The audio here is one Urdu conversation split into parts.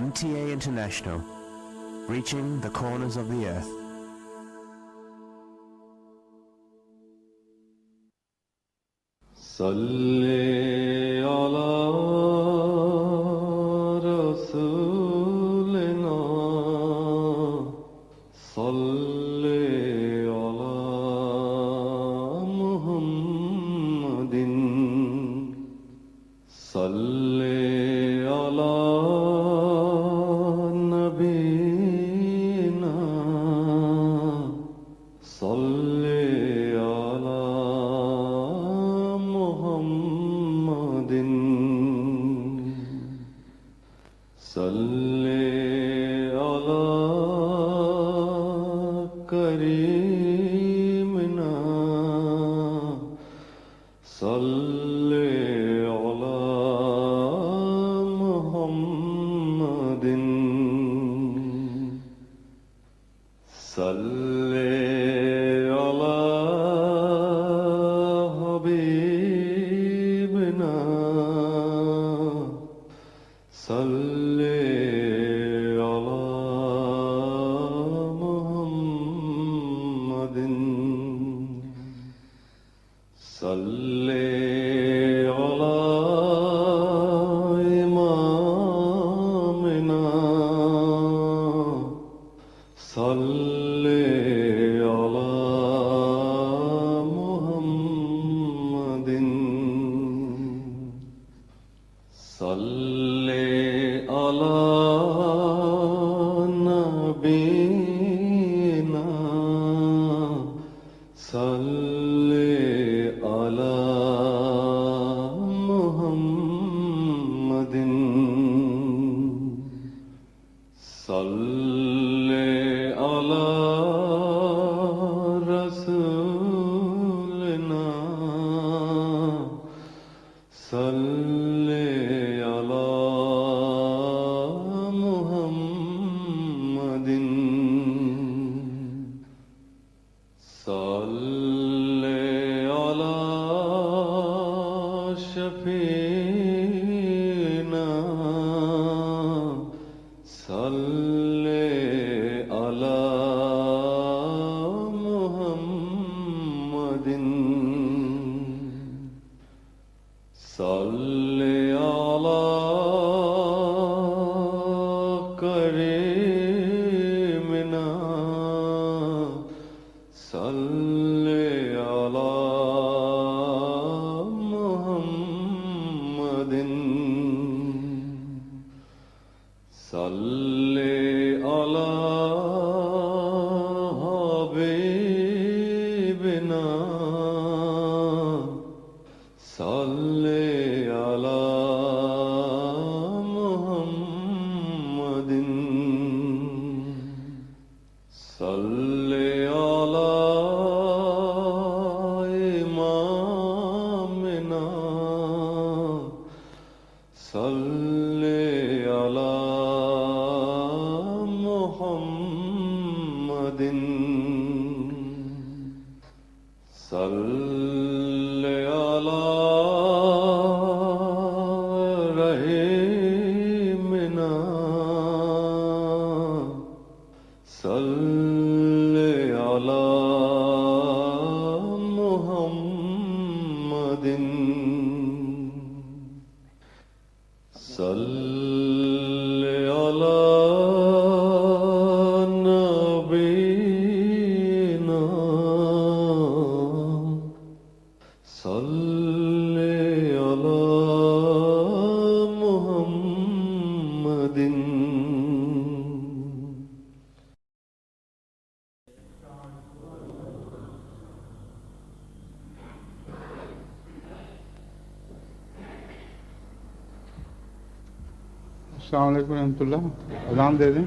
MTA International, reaching the corners of the earth. صلی علی رسولنا صلی علی محمد صلی علی نبینا صلی علی محمد صلی علی کریمنا صلی علی محمد صلی علی حبیبنا صلی علی محمد صلی علی امامنا صلی علی محمد صلی علی نبینا صلی علی محمد صلی علی رسولنا صلی علی محمد صلی علی شفیعنا صلی علی محمد صلی علی کریمنا صلی علی محمد صلی علی حبیبنا صلی علی محمد صلی علی امامنا صلی علی محمد صلی علی رحیمنا صلی علی محمد صلی علی نبینا صلی علی محمد السلام علیکم ورحمۃ اللہ. اذان دے دیں.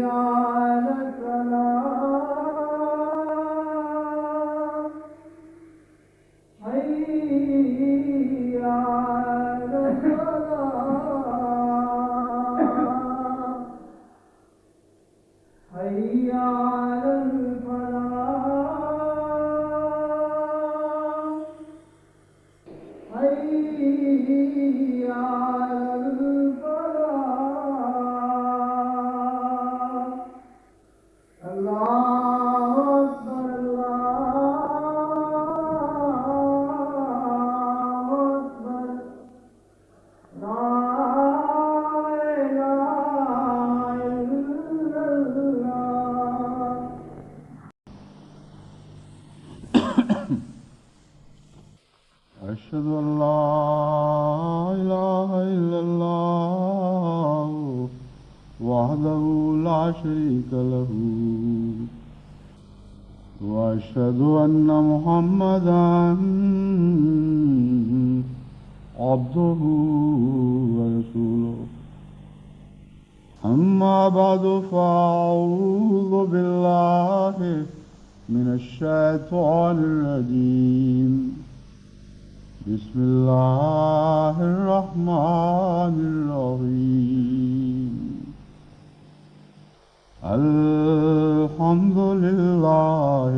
على الفلاح حي على الفلاح حي على الفلاح حي على الفلاح الله أكبر الله أكبر لا إله إلا الله. أشهد أن لا إله إلا الله وحده لا شريك له وأشهد أن محمدا عبده ورسوله أما بعد فأعوذ بالله من الشيطان الرجيم بسم الله الرحمن الرحيم الحمد لله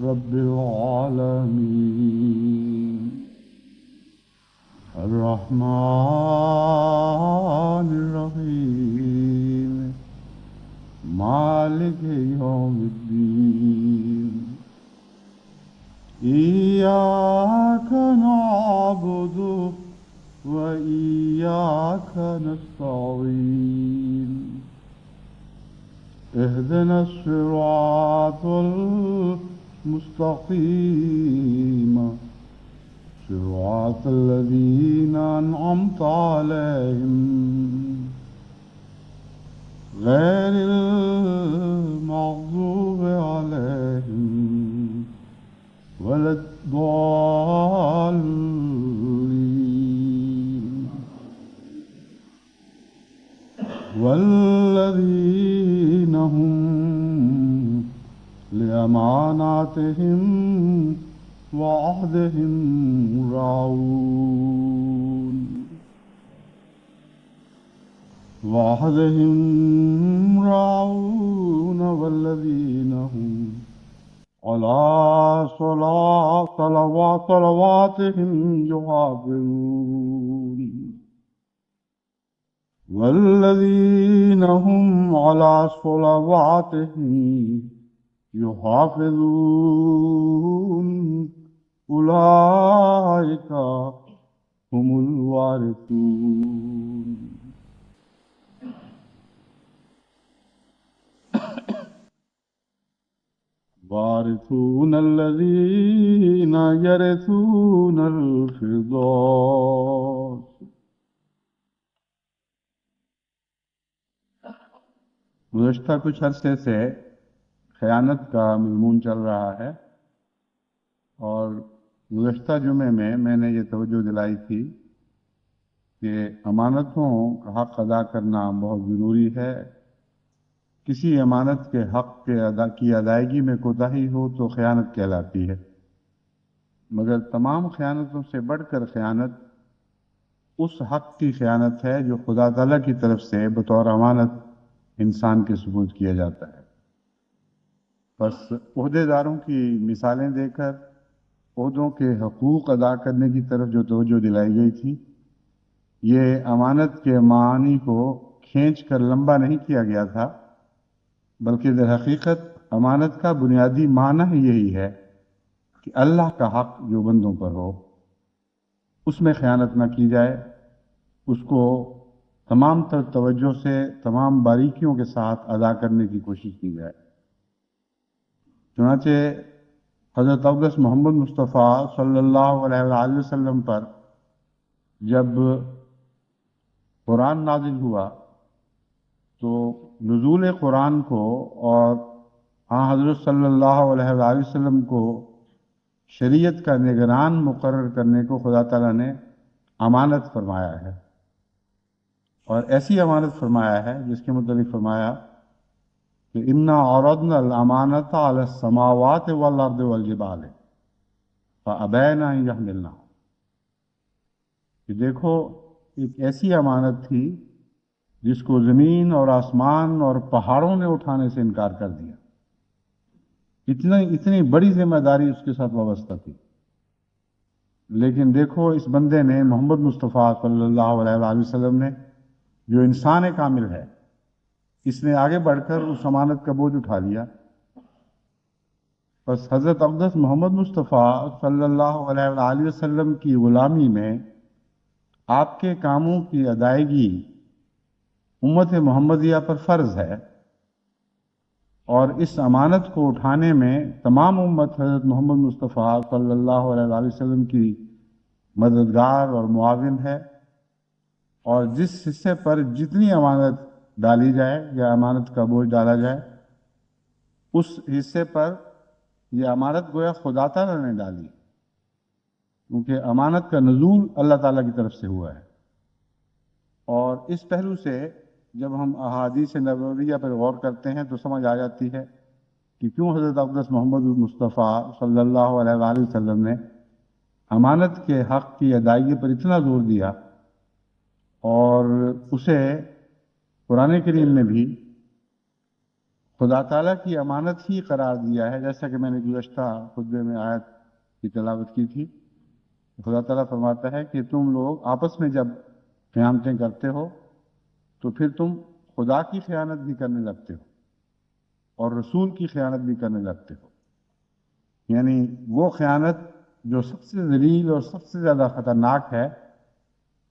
رب العالمين الرحمن الرحيم مالك يوم الدين إياك نعبد وإياك نستعين اهدنا الصراط المستقيم صراط الذين أنعمت عليهم غير المغضوب عليهم ولا الضالين والذين هم لأماناتهم وعهدهم راعون والذين هم على صلواتهم يحافظون والذين هم على صلواتهم يحافظون أولئك هم الوارثون وارثون الذين يرثون الفردوس گزشتہ کچھ عرصے سے خیانت کا مضمون چل رہا ہے اور گزشتہ جمعے میں نے یہ توجہ دلائی تھی کہ امانتوں کا حق ادا کرنا بہت ضروری ہے. کسی امانت کے حق کی ادائیگی میں کوتاہی ہو تو خیانت کہلاتی ہے، مگر تمام خیانتوں سے بڑھ کر خیانت اس حق کی خیانت ہے جو خدا تعالیٰ کی طرف سے بطور امانت انسان کے سپرد کیا جاتا ہے. بس عہدے داروں کی مثالیں دے کر عہدوں کے حقوق ادا کرنے کی طرف جو توجہ دلائی گئی تھی، یہ امانت کے معنی کو کھینچ کر لمبا نہیں کیا گیا تھا، بلکہ در حقیقت امانت کا بنیادی معنی ہی یہی ہے کہ اللہ کا حق جو بندوں پر ہو اس میں خیانت نہ کی جائے، اس کو تمام تر توجہ سے تمام باریکیوں کے ساتھ ادا کرنے کی کوشش کی جائے. چنانچہ حضرت اقدس محمد مصطفیٰ صلی اللہ علیہ وآلہ وسلم پر جب قرآن نازل ہوا تو نزول قرآن کو اور حضرت صلی اللہ علیہ وآلہ وسلم کو شریعت کا نگران مقرر کرنے کو خدا تعالیٰ نے امانت فرمایا ہے، اور ایسی امانت فرمایا ہے جس کے متعلق فرمایا کہ انا عرضنا الامانۃ علی السماوات والارض والجبال فابین ان یحملنہا، کہ دیکھو ایک ایسی امانت تھی جس کو زمین اور آسمان اور پہاڑوں نے اٹھانے سے انکار کر دیا. اتنی بڑی ذمہ داری اس کے ساتھ وابستہ تھی. لیکن دیکھو اس بندے نے، محمد مصطفیٰ صلی اللہ علیہ وآلہ وسلم نے، جو انسان کامل ہے، اس نے آگے بڑھ کر اس امانت کا بوجھ اٹھا لیا. بس حضرت اقدس محمد مصطفیٰ صلی اللہ علیہ وآلہ وسلم کی غلامی میں آپ کے کاموں کی ادائیگی امت محمدیہ پر فرض ہے، اور اس امانت کو اٹھانے میں تمام امت حضرت محمد مصطفیٰ صلی اللہ علیہ وآلہ وسلم کی مددگار اور معاون ہے. اور جس حصے پر جتنی امانت ڈالی جائے یا امانت کا بوجھ ڈالا جائے، اس حصے پر یہ امانت گویا خدا تعالیٰ نے ڈالی، کیونکہ امانت کا نزول اللہ تعالیٰ کی طرف سے ہوا ہے. اور اس پہلو سے جب ہم احادیث نبویہ پر غور کرتے ہیں تو سمجھ آ جاتی ہے کہ کیوں حضرت اقدس محمد مصطفیٰ صلی اللہ علیہ وآلہ وسلم نے امانت کے حق کی ادائیگی پر اتنا زور دیا، اور اسے قرآن کریم نے بھی خدا تعالیٰ کی امانت ہی قرار دیا ہے. جیسا کہ میں نے گزشتہ خطبے میں آیت کی تلاوت کی تھی، خدا تعالیٰ فرماتا ہے کہ تم لوگ آپس میں جب خیانتیں کرتے ہو تو پھر تم خدا کی خیانت بھی کرنے لگتے ہو اور رسول کی خیانت بھی کرنے لگتے ہو. یعنی وہ خیانت جو سب سے ذلیل اور سب سے زیادہ خطرناک ہے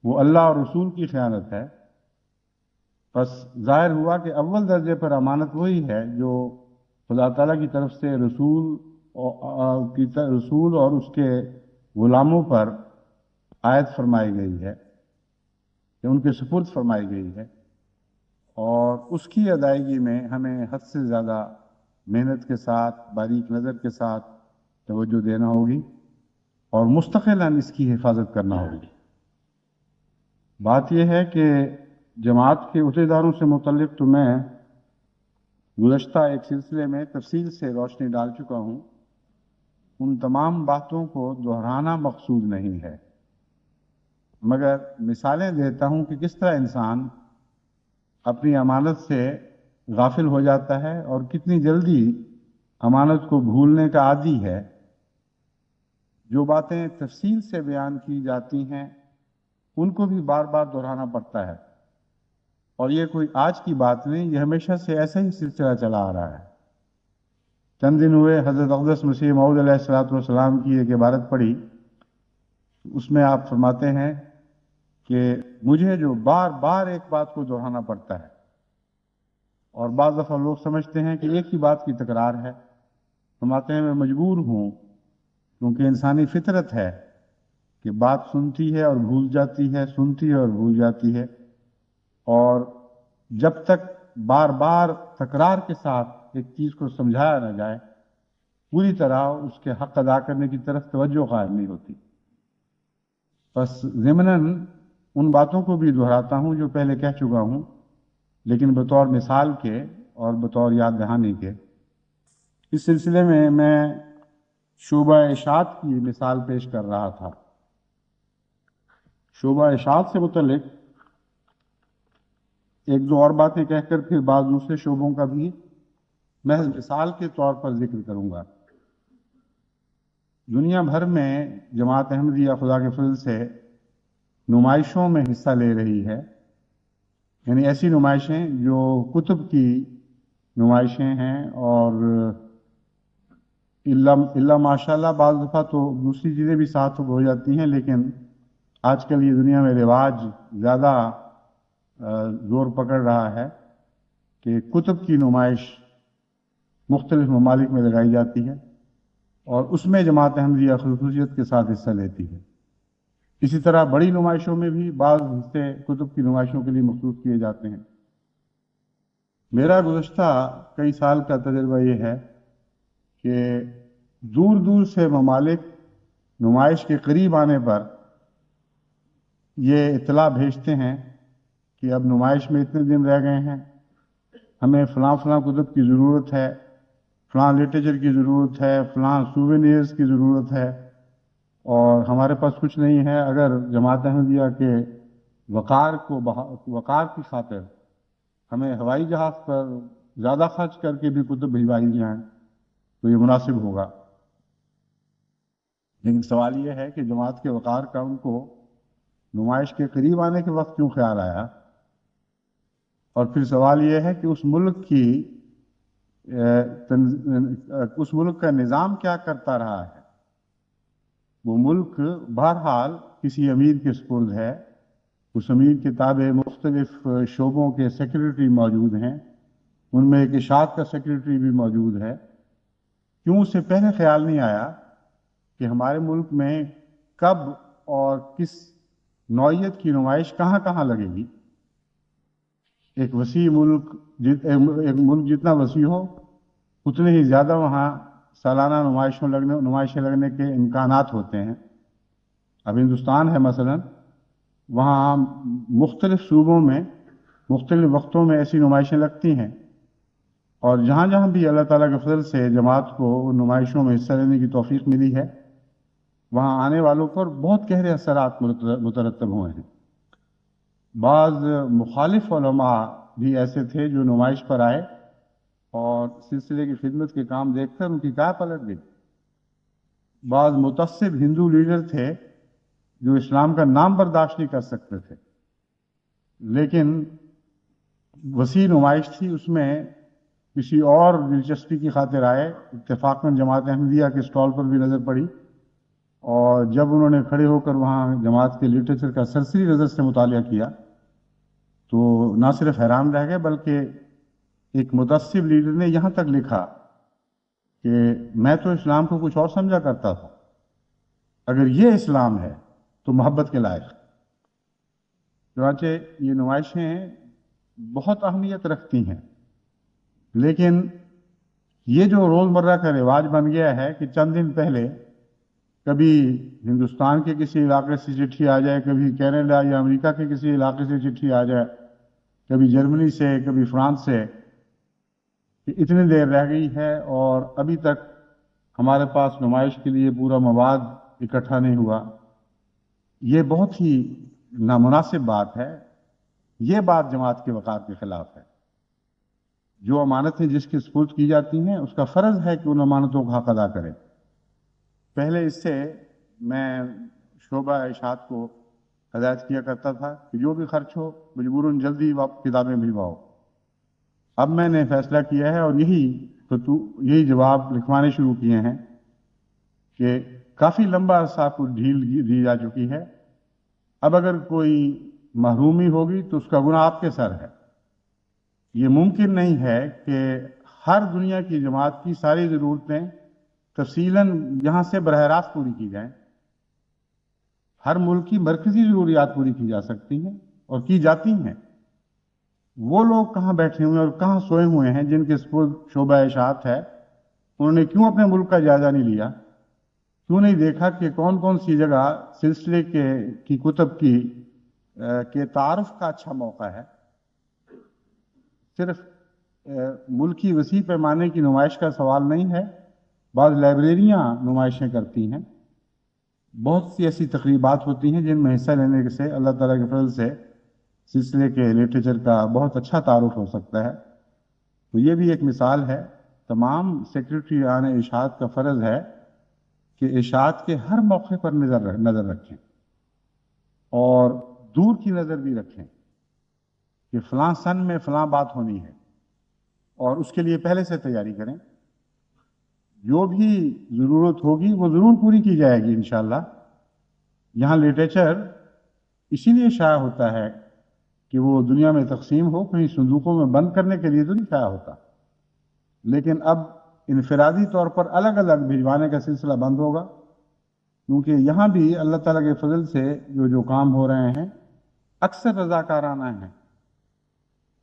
وہ اللہ اور رسول کی خیانت ہے. بس ظاہر ہوا کہ اول درجے پر امانت وہی ہے جو خدا تعالیٰ کی طرف سے رسول اور اس کے غلاموں پر عائد فرمائی گئی ہے، کہ ان کے سپرد فرمائی گئی ہے، اور اس کی ادائیگی میں ہمیں حد سے زیادہ محنت کے ساتھ، باریک نظر کے ساتھ توجہ دینا ہوگی اور مستقلاً اس کی حفاظت کرنا ہوگی. بات یہ ہے کہ جماعت کے عہدیداروں سے متعلق تو میں گزشتہ ایک سلسلے میں تفصیل سے روشنی ڈال چکا ہوں. ان تمام باتوں کو دہرانا مقصود نہیں ہے، مگر مثالیں دیتا ہوں کہ کس طرح انسان اپنی امانت سے غافل ہو جاتا ہے اور کتنی جلدی امانت کو بھولنے کا عادی ہے. جو باتیں تفصیل سے بیان کی جاتی ہیں ان کو بھی بار بار دہرانا پڑتا ہے، اور یہ کوئی آج کی بات نہیں، یہ ہمیشہ سے ایسا ہی سلسلہ چلا آ رہا ہے. چند دن ہوئے حضرت اقدس مسیح موعود علیہ الصلوۃ والسلام کی ایک عبارت پڑھی. اس میں آپ فرماتے ہیں کہ مجھے جو بار بار ایک بات کو دہرانا پڑتا ہے، اور بعض دفعہ لوگ سمجھتے ہیں کہ ایک ہی بات کی تکرار ہے. فرماتے ہیں میں مجبور ہوں، کیونکہ انسانی فطرت ہے کہ بات سنتی ہے اور بھول جاتی ہے، سنتی ہے اور بھول جاتی ہے، اور جب تک بار بار تکرار کے ساتھ ایک چیز کو سمجھایا نہ جائے پوری طرح اس کے حق ادا کرنے کی طرف توجہ قائم نہیں ہوتی. بس ضمناً ان باتوں کو بھی دہراتا ہوں جو پہلے کہہ چکا ہوں، لیکن بطور مثال کے اور بطور یاد دہانی کے. اس سلسلے میں شعبہ اشاعت کی مثال پیش کر رہا تھا. شعبہ اشاعت سے متعلق ایک دو اور باتیں کہہ کر پھر بعض دوسرے شعبوں کا بھی محض مثال کے طور پر ذکر کروں گا. دنیا بھر میں جماعت احمدیہ خدا کے فضل سے نمائشوں میں حصہ لے رہی ہے، یعنی ایسی نمائشیں جو کتب کی نمائشیں ہیں، اور اللہ ماشاءاللہ بعض دفعہ تو دوسری چیزیں بھی ساتھ ہو جاتی ہیں، لیکن آج کل یہ دنیا میں رواج زیادہ زور پکڑ رہا ہے کہ کتب کی نمائش مختلف ممالک میں لگائی جاتی ہے، اور اس میں جماعت احمدیہ خصوصیت کے ساتھ حصہ لیتی ہے. اسی طرح بڑی نمائشوں میں بھی بعض حصے کتب کی نمائشوں کے لیے مخصوص کیے جاتے ہیں. میرا گزشتہ کئی سال کا تجربہ یہ ہے کہ دور دور سے ممالک نمائش کے قریب آنے پر یہ اطلاع بھیجتے ہیں کہ اب نمائش میں اتنے دن رہ گئے ہیں، ہمیں فلاں فلاں کتب کی ضرورت ہے، فلاں لٹریچر کی ضرورت ہے، فلاں سووینئرز کی ضرورت ہے، اور ہمارے پاس کچھ نہیں ہے، اگر جماعت احمدیہ کے وقار کی خاطر ہمیں ہوائی جہاز پر زیادہ خرچ کر کے بھی کتب بھجوائی جائیں تو یہ مناسب ہوگا۔ لیکن سوال یہ ہے کہ جماعت کے وقار کا ان کو نمائش کے قریب آنے کے وقت کیوں خیال آیا؟ اور پھر سوال یہ ہے کہ اس ملک کا نظام کیا کرتا رہا ہے؟ وہ ملک بہرحال کسی امیر کے سپرد ہے، اس امیر کے تابع مختلف شعبوں کے سیکریٹری موجود ہیں، ان میں ایک اشاعت کا سیکریٹری بھی موجود ہے۔ کیوں اس سے پہلے خیال نہیں آیا کہ ہمارے ملک میں کب اور کس نوعیت کی نمائش کہاں کہاں لگے گی؟ ایک ملک جتنا وسیع ہو اتنے ہی زیادہ وہاں سالانہ نمائشیں لگنے کے امکانات ہوتے ہیں۔ اب ہندوستان ہے مثلا، وہاں مختلف صوبوں میں مختلف وقتوں میں ایسی نمائشیں لگتی ہیں، اور جہاں جہاں بھی اللہ تعالیٰ کے فضل سے جماعت کو ان نمائشوں میں حصہ لینے کی توفیق ملی ہے، وہاں آنے والوں پر بہت گہرے اثرات مترتب ہوئے ہیں۔ بعض مخالف علماء بھی ایسے تھے جو نمائش پر آئے اور سلسلے کی خدمت کے کام دیکھ کر ان کی کیا پلٹ گئی۔ بعض متعصب ہندو لیڈر تھے جو اسلام کا نام برداشت نہیں کر سکتے تھے، لیکن وسیع نمائش تھی، اس میں کسی اور دلچسپی کی خاطر آئے، اتفاقاً جماعت احمدیہ کے اسٹال پر بھی نظر پڑی، اور جب انہوں نے کھڑے ہو کر وہاں جماعت کے لٹریچر کا سرسری نظر سے مطالعہ کیا تو نہ صرف حیران رہ گئے، بلکہ ایک متعصب لیڈر نے یہاں تک لکھا کہ میں تو اسلام کو کچھ اور سمجھا کرتا تھا، اگر یہ اسلام ہے تو محبت کے لائق۔ چنانچہ یہ نمائشیں بہت اہمیت رکھتی ہیں، لیکن یہ جو روزمرہ کا رواج بن گیا ہے کہ چند دن پہلے کبھی ہندوستان کے کسی علاقے سے چٹھی آ جائے، کبھی کینیڈا یا امریکہ کے کسی علاقے سے چٹھی آ جائے، کبھی جرمنی سے، کبھی فرانس سے، کہ اتنی دیر رہ گئی ہے اور ابھی تک ہمارے پاس نمائش کے لیے پورا مواد اکٹھا نہیں ہوا، یہ بہت ہی نامناسب بات ہے۔ یہ بات جماعت کے وقار کے خلاف ہے۔ جو امانتیں جس کے سپرد کی جاتی ہیں اس کا فرض ہے کہ ان امانتوں کا حق ادا کرے۔ پہلے اس سے میں شعبہ اشاعت کو ہدایت کیا کرتا تھا کہ جو بھی خرچ ہو مجبوراً جلدی کتابیں بھجواؤ۔ اب میں نے فیصلہ کیا ہے اور یہی جواب لکھوانے شروع کیے ہیں کہ کافی لمبا عرصہ کو ڈھیل دی جا چکی ہے، اب اگر کوئی محرومی ہوگی تو اس کا گناہ آپ کے سر ہے۔ یہ ممکن نہیں ہے کہ ہر دنیا کی جماعت کی ساری ضرورتیں تفصیلاً یہاں سے براہ راست پوری کی جائیں۔ ہر ملک کی مرکزی ضروریات پوری کی جا سکتی ہیں اور کی جاتی ہیں۔ وہ لوگ کہاں بیٹھے ہوئے اور کہاں سوئے ہوئے ہیں جن کے سپرد شعبہ اشاعت ہے، انہوں نے کیوں اپنے ملک کا جائزہ نہیں لیا؟ کیوں نہیں دیکھا کہ کون کون سی جگہ سلسلے کی کتب کے تعارف کا اچھا موقع ہے؟ صرف ملکی وسیع پیمانے کی نمائش کا سوال نہیں ہے، بعض لائبریریاں نمائشیں کرتی ہیں، بہت سی ایسی تقریبات ہوتی ہیں جن میں حصہ لینے سے اللہ تعالیٰ کے فضل سے سلسلے کے لٹریچر کا بہت اچھا تعارف ہو سکتا ہے۔ تو یہ بھی ایک مثال ہے۔ تمام سیکریٹری اشاعت کا فرض ہے کہ اشاعت کے ہر موقع پر نظر رکھیں اور دور کی نظر بھی رکھیں کہ فلاں سن میں فلاں بات ہونی ہے، اور اس کے لیے پہلے سے تیاری کریں۔ جو بھی ضرورت ہوگی وہ ضرور پوری کی جائے گی انشاءاللہ۔ یہاں لٹریچر اسی لیے شائع ہوتا ہے کہ وہ دنیا میں تقسیم ہو، کہیں صندوقوں میں بند کرنے کے لیے تو نہیں شائع ہوتا، لیکن اب انفرادی طور پر الگ الگ بھجوانے کا سلسلہ بند ہوگا، کیونکہ یہاں بھی اللہ تعالیٰ کے فضل سے جو کام ہو رہے ہیں اکثر رضاکارانہ ہیں۔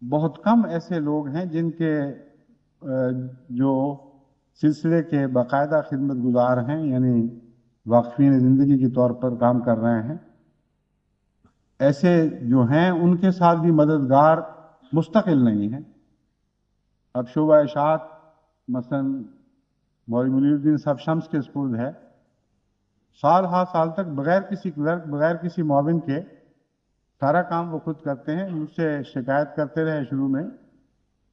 بہت کم ایسے لوگ ہیں جن کے جو سلسلے کے باقاعدہ خدمت گزار ہیں، یعنی واقفین زندگی کے طور پر کام کر رہے ہیں۔ ایسے جو ہیں ان کے ساتھ بھی مددگار مستقل نہیں ہیں۔ اب شعبہ اشاعت مثلا مولوی منیر الدین صاحب شمس کے سپرد ہے. سال ہا سال تک بغیر کسی کلرک بغیر کسی معاون کے سارا کام وہ خود کرتے ہیں. مجھ سے شکایت کرتے رہے شروع میں،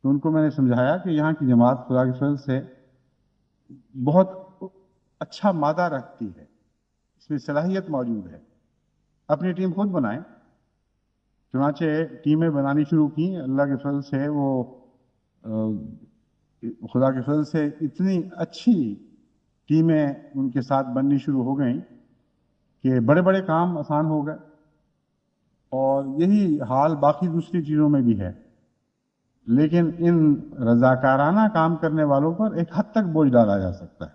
تو ان کو میں نے سمجھایا کہ یہاں کی جماعت خدا کے فضل سے بہت اچھا مادہ رکھتی ہے، اس میں صلاحیت موجود ہے، اپنی ٹیم خود بنائیں. چنانچہ ٹیمیں بنانی شروع کی. اللہ کے فضل سے وہ خدا کے فضل سے اتنی اچھی ٹیمیں ان کے ساتھ بننی شروع ہو گئیں کہ بڑے بڑے کام آسان ہو گئے. اور یہی حال باقی دوسری چیزوں میں بھی ہے. لیکن ان رضاکارانہ کام کرنے والوں پر ایک حد تک بوجھ ڈالا جا سکتا ہے،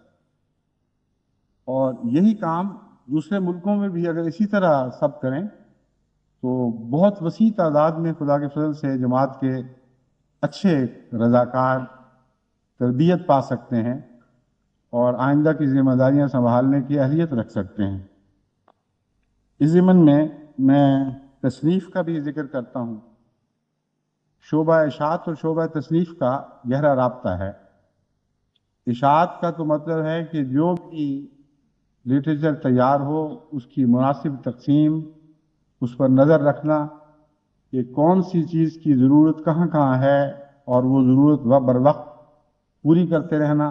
اور یہی کام دوسرے ملکوں میں بھی اگر اسی طرح سب کریں تو بہت وسیع تعداد میں خدا کے فضل سے جماعت کے اچھے رضاکار تربیت پا سکتے ہیں اور آئندہ کی ذمہ داریاں سنبھالنے کی اہلیت رکھ سکتے ہیں. اس ضمن میں تصنیف کا بھی ذکر کرتا ہوں. شعبہ اشاعت اور شعبہ تصنیف کا گہرا رابطہ ہے. اشاعت کا تو مطلب ہے کہ جو بھی لٹریچر تیار ہو اس کی مناسب تقسیم، اس پر نظر رکھنا کہ کون سی چیز کی ضرورت کہاں کہاں ہے اور وہ ضرورت بر وقت پوری کرتے رہنا.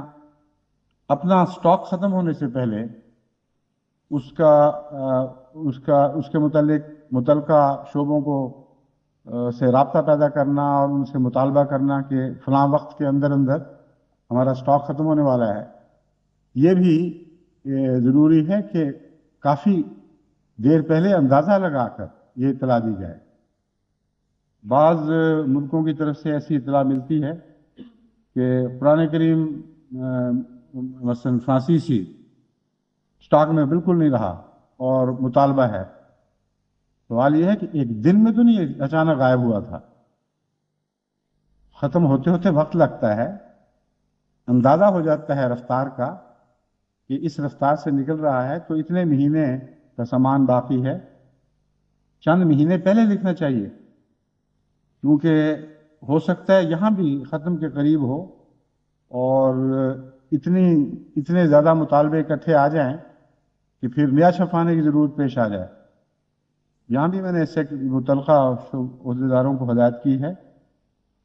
اپنا سٹاک ختم ہونے سے پہلے اس کے متعلقہ شعبوں کو سے رابطہ پیدا کرنا اور ان سے مطالبہ کرنا کہ فلاں وقت کے اندر ہمارا سٹاک ختم ہونے والا ہے. یہ بھی ضروری ہے کہ کافی دیر پہلے اندازہ لگا کر یہ اطلاع دی جائے. بعض ملکوں کی طرف سے ایسی اطلاع ملتی ہے کہ قرآن کریم مثلا فرانسیسی سٹاک میں بالکل نہیں رہا اور مطالبہ ہے. سوال یہ ہے کہ ایک دن میں تو نہیں اچانک غائب ہوا تھا، ختم ہوتے ہوتے وقت لگتا ہے. اندازہ ہو جاتا ہے رفتار کا کہ اس رفتار سے نکل رہا ہے تو اتنے مہینے کا سامان باقی ہے. چند مہینے پہلے لکھنا چاہیے، کیونکہ ہو سکتا ہے یہاں بھی ختم کے قریب ہو اور اتنے زیادہ مطالبے اکٹھے آ جائیں کہ پھر نیا چھپانے کی ضرورت پیش آ جائے. یہاں بھی میں نے اس سے متعلقہ عہدیداروں کو ہدایت کی ہے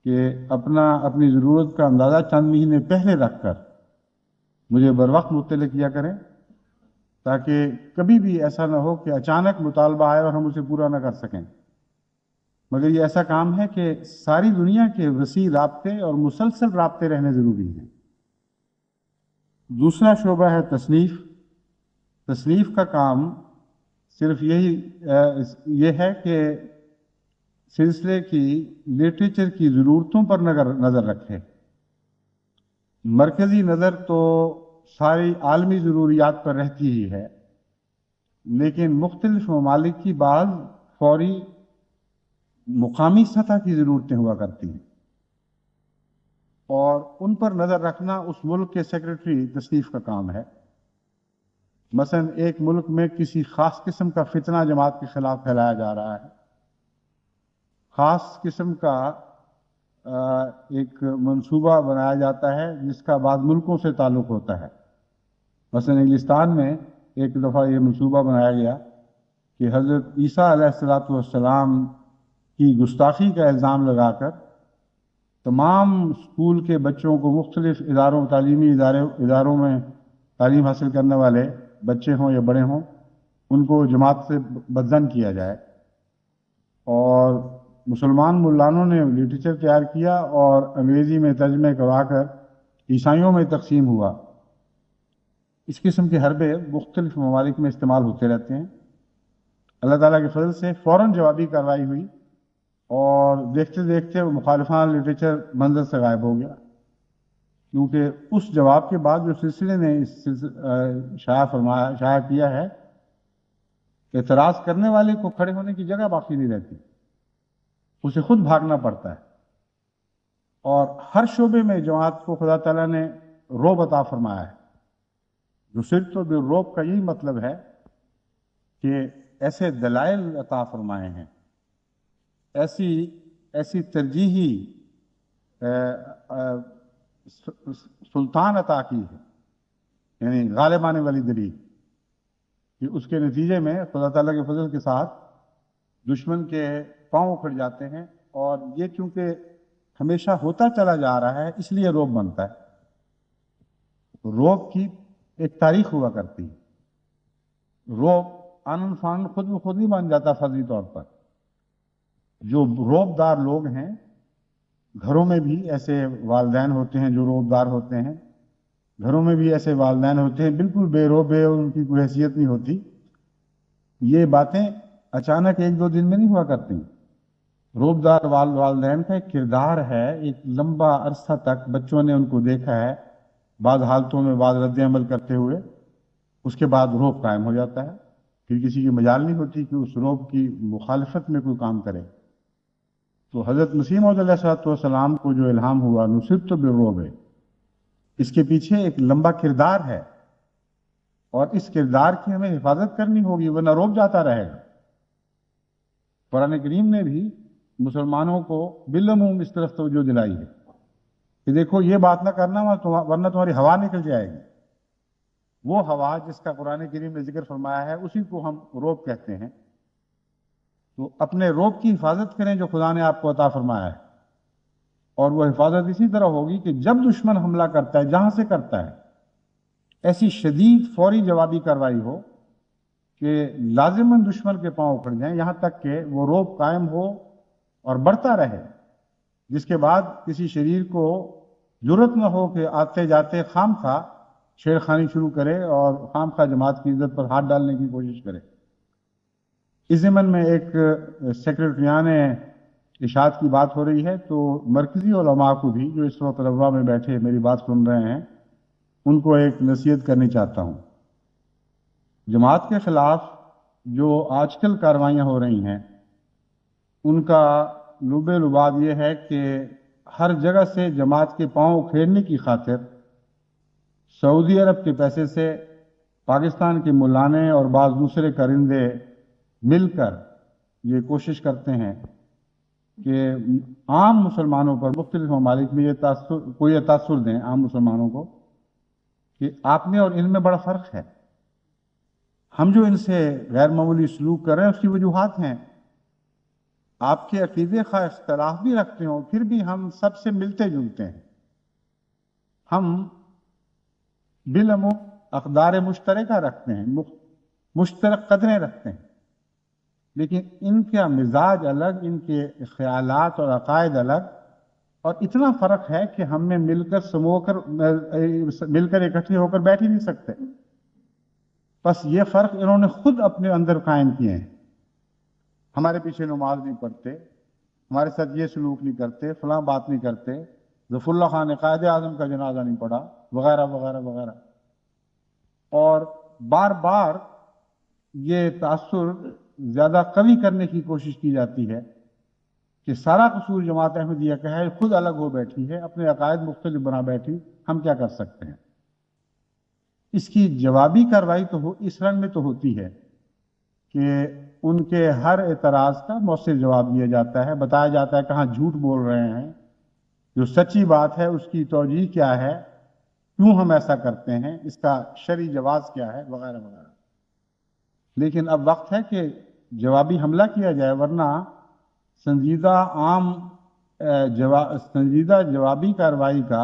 کہ اپنی ضرورت کا اندازہ چند مہینے پہلے رکھ کر مجھے بر وقت مطلع کیا کریں، تاکہ کبھی بھی ایسا نہ ہو کہ اچانک مطالبہ آئے اور ہم اسے پورا نہ کر سکیں. مگر یہ ایسا کام ہے کہ ساری دنیا کے وسیع رابطے اور مسلسل رابطے رہنے ضروری ہیں. دوسرا شعبہ ہے تصنیف. تصنیف کا کام صرف یہ ہے کہ سلسلے کی لٹریچر کی ضرورتوں پر نظر رکھے. مرکزی نظر تو ساری عالمی ضروریات پر رہتی ہی ہے، لیکن مختلف ممالک کی بعض فوری مقامی سطح کی ضرورتیں ہوا کرتی ہیں، اور ان پر نظر رکھنا اس ملک کے سیکرٹری تصنیف کا کام ہے. مثلا ایک ملک میں کسی خاص قسم کا فتنہ جماعت کے خلاف پھیلایا جا رہا ہے، خاص قسم کا ایک منصوبہ بنایا جاتا ہے جس کا بعض ملکوں سے تعلق ہوتا ہے. مثلا انگلستان میں ایک دفعہ یہ منصوبہ بنایا گیا کہ حضرت عیسیٰ علیہ السلام کی گستاخی کا الزام لگا کر تمام اسکول کے بچوں کو مختلف تعلیمی اداروں میں تعلیم حاصل کرنے والے بچے ہوں یا بڑے ہوں ان کو جماعت سے بدظن کیا جائے. اور مسلمان ملانوں نے لٹریچر تیار کیا اور انگریزی میں ترجمے کروا کر عیسائیوں میں تقسیم ہوا. اس قسم کے حربے مختلف ممالک میں استعمال ہوتے رہتے ہیں. اللہ تعالیٰ کے فضل سے فوراً جوابی کارروائی ہوئی اور دیکھتے دیکھتے وہ مخالفان لٹریچر منظر سے غائب ہو گیا، کیونکہ اس جواب کے بعد جو سلسلے نے شائع کیا ہے، اعتراض کرنے والے کو کھڑے ہونے کی جگہ باقی نہیں رہتی، اسے خود بھاگنا پڑتا ہے. اور ہر شعبے میں جماعت کو خدا تعالیٰ نے رعب عطا فرمایا ہے. جو صرف تو رعب کا یہی مطلب ہے کہ ایسے دلائل عطا فرمائے ہیں، ایسی ترجیحی سلطان عطا کی ہے، یعنی غالب آنے والی دلیل، کہ اس کے نتیجے میں خدا تعالیٰ کے فضل کے ساتھ دشمن کے پاؤں اکھڑ جاتے ہیں، اور یہ چونکہ ہمیشہ ہوتا چلا جا رہا ہے اس لیے رعب بنتا ہے۔ رعب کی ایک تاریخ ہوا کرتی ہے، رعب آنن فان خود بخود نہیں بن جاتا فضلی طور پر۔ جو رعب دار لوگ ہیں، گھروں میں بھی ایسے والدین ہوتے ہیں جو رعب دار ہوتے ہیں، گھروں میں بھی ایسے والدین ہوتے ہیں بالکل بے روب ہے، ان کی کوئی حیثیت نہیں ہوتی۔ یہ باتیں اچانک ایک دو دن میں نہیں ہوا کرتی۔ رعب دار والدین کا ایک کردار ہے، ایک لمبا عرصہ تک بچوں نے ان کو دیکھا ہے، بعض حالتوں میں بعض رد عمل کرتے ہوئے، اس کے بعد رعب قائم ہو جاتا ہے، پھر کسی کی مجال نہیں ہوتی کہ اس رعب کی مخالفت میں کوئی کام کرے۔ تو حضرت مسیح موعود علیہ السلام کو جو الہام ہوا نصرت بالرعب، اس کے پیچھے ایک لمبا کردار ہے، اور اس کردار کی ہمیں حفاظت کرنی ہوگی ورنہ رعب جاتا رہے گا۔ قرآن کریم نے بھی مسلمانوں کو بالعموم اس طرف توجہ دلائی ہے کہ دیکھو یہ بات نہ کرنا ورنہ تمہاری ہوا نکل جائے گی۔ وہ ہوا جس کا قرآن کریم نے ذکر فرمایا ہے اسی کو ہم رعب کہتے ہیں۔ تو اپنے رعب کی حفاظت کریں جو خدا نے آپ کو عطا فرمایا ہے، اور وہ حفاظت اسی طرح ہوگی کہ جب دشمن حملہ کرتا ہے جہاں سے کرتا ہے، ایسی شدید فوری جوابی کارروائی ہو کہ لازماً دشمن کے پاؤں اکھڑ جائیں، یہاں تک کہ وہ رعب قائم ہو اور بڑھتا رہے، جس کے بعد کسی شریر کو ضرورت نہ ہو کہ آتے جاتے خام خواہ چھیڑخانی شروع کرے اور خام خواہ جماعت کی عزت پر ہاتھ ڈالنے کی کوشش کرے۔ اس ضمن میں ایک سیکرٹریان اشاعت کی بات ہو رہی ہے، تو مرکزی علماء کو بھی جو اس وقت رضا میں بیٹھے میری بات سن رہے ہیں، ان کو ایک نصیحت کرنی چاہتا ہوں۔ جماعت کے خلاف جو آج کل کارروائیاں ہو رہی ہیں، ان کا لب لباب یہ ہے کہ ہر جگہ سے جماعت کے پاؤں کھیرنے کی خاطر سعودی عرب کے پیسے سے پاکستان کے ملانے اور بعض دوسرے کرندے مل کر یہ کوشش کرتے ہیں کہ عام مسلمانوں پر مختلف ممالک میں یہ تاثر دیں عام مسلمانوں کو کہ آپ میں اور ان میں بڑا فرق ہے، ہم جو ان سے غیر معمولی سلوک کر رہے ہیں اس کی وجوہات ہیں، آپ کے عقیدے خواہ اختلاف بھی رکھتے ہوں پھر بھی ہم سب سے ملتے جلتے ہیں، ہم بالعموم اقدار مشترکہ رکھتے ہیں، مشترک قدریں رکھتے ہیں، لیکن ان کا مزاج الگ، ان کے خیالات اور عقائد الگ، اور اتنا فرق ہے کہ ہم میں مل کر اکٹھے ہو کر بیٹھ ہی نہیں سکتے۔ بس یہ فرق انہوں نے خود اپنے اندر قائم کیے ہیں، ہمارے پیچھے نماز نہیں پڑھتے، ہمارے ساتھ یہ سلوک نہیں کرتے، فلاں بات نہیں کرتے، ظفر اللہ خان نے قائد اعظم کا جنازہ نہیں پڑھا، وغیرہ وغیرہ وغیرہ، اور بار بار یہ تاثر زیادہ قوی کرنے کی کوشش کی جاتی ہے کہ سارا قصور جماعت احمدیہ کا ہے، خود الگ ہو بیٹھی ہے، اپنے عقائد مختلف بنا بیٹھی، ہم کیا کر سکتے ہیں۔ اس کی جوابی کارروائی تو اس رنگ میں تو ہوتی ہے کہ ان کے ہر اعتراض کا مؤثر جواب دیا جاتا ہے، بتایا جاتا ہے کہاں جھوٹ بول رہے ہیں، جو سچی بات ہے اس کی توجیہ کیا ہے، کیوں ہم ایسا کرتے ہیں، اس کا شرعی جواز کیا ہے، وغیرہ وغیرہ۔ لیکن اب وقت ہے کہ جوابی حملہ کیا جائے، ورنہ سنجیدہ جوابی کارروائی کا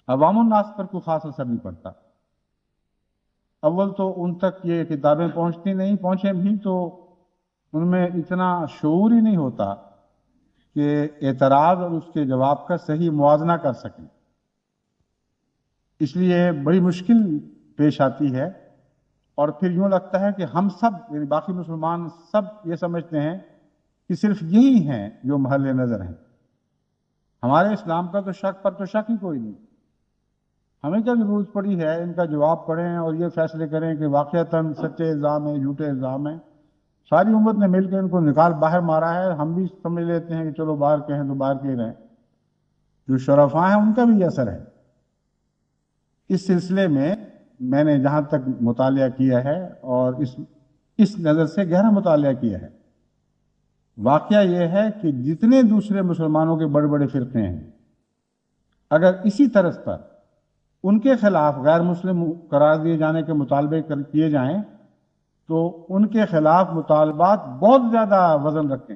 عوام الناس پر کوئی خاص اثر نہیں پڑتا۔ اول تو ان تک یہ کتابیں پہنچتی نہیں، پہنچیں بھی تو ان میں اتنا شعور ہی نہیں ہوتا کہ اعتراض اور اس کے جواب کا صحیح موازنہ کر سکیں، اس لیے بڑی مشکل پیش آتی ہے، اور پھر یوں لگتا ہے کہ ہم سب یعنی باقی مسلمان سب یہ سمجھتے ہیں کہ صرف یہی ہیں جو محل نظر ہیں، ہمارے اسلام کا تو شک پر تو شک ہی کوئی نہیں، ہمیں کیا ضرورت پڑی ہے ان کا جواب پڑھیں اور یہ فیصلے کریں کہ واقعتاً سچے الزام ہیں جھوٹے الزام ہیں، ساری امت نے مل کے ان کو نکال باہر مارا ہے، ہم بھی سمجھ لیتے ہیں کہ چلو باہر کہیں تو باہر کے رہیں، جو شرفاء ہیں ان کا بھی اثر ہے۔ اس سلسلے میں نے جہاں تک مطالعہ کیا ہے اور اس نظر سے گہرا مطالعہ کیا ہے، واقعہ یہ ہے کہ جتنے دوسرے مسلمانوں کے بڑے بڑے فرقے ہیں اگر اسی طرز پر ان کے خلاف غیر مسلم قرار دیے جانے کے مطالبے کیے جائیں تو ان کے خلاف مطالبات بہت زیادہ وزن رکھیں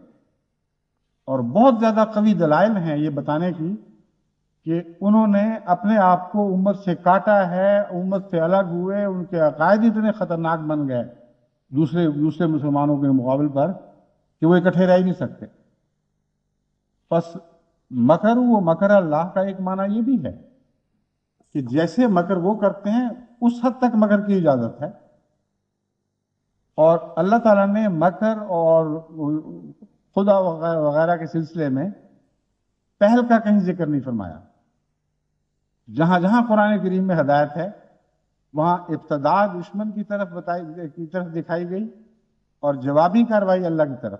اور بہت زیادہ قوی دلائل ہیں یہ بتانے کی کہ انہوں نے اپنے آپ کو امت سے کاٹا ہے، امت سے الگ ہوئے، ان کے عقائد اتنے خطرناک بن گئے دوسرے مسلمانوں کے مقابل پر کہ وہ اکٹھے رہ ہی نہیں سکتے۔ پس مکر و مکر اللہ کا ایک معنی یہ بھی ہے کہ جیسے مکر وہ کرتے ہیں اس حد تک مکر کی اجازت ہے، اور اللہ تعالیٰ نے مکر اور خدا وغیرہ کے سلسلے میں پہل کا کہیں ذکر نہیں فرمایا۔ جہاں جہاں قرآن کریم میں ہدایت ہے وہاں ابتدا دشمن کی طرف دکھائی گئی اور جوابی کارروائی اللہ کی طرف۔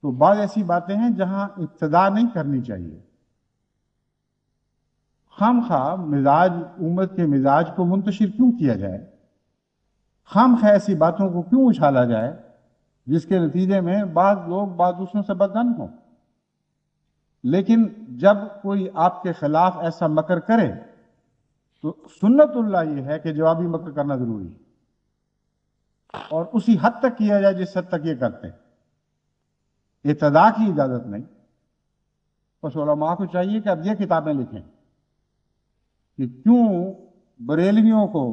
تو بعض ایسی باتیں ہیں جہاں ابتدا نہیں کرنی چاہیے، خام خواہ امت کے مزاج کو منتشر کیوں کیا جائے، خام خواہ ایسی باتوں کو کیوں اچھالا جائے جس کے نتیجے میں بعض لوگ بعض دوسروں سے بدظن ہوں۔ لیکن جب کوئی آپ کے خلاف ایسا مکر کرے تو سنت اللہ یہ ہے کہ جوابی مکر کرنا ضروری ہے، اور اسی حد تک کیا جائے جس حد تک یہ کرتے ہیں، ابتدا کی اجازت نہیں۔ بس علماء کو چاہیے کہ اب یہ کتابیں لکھیں کہ کیوں بریلویوں کو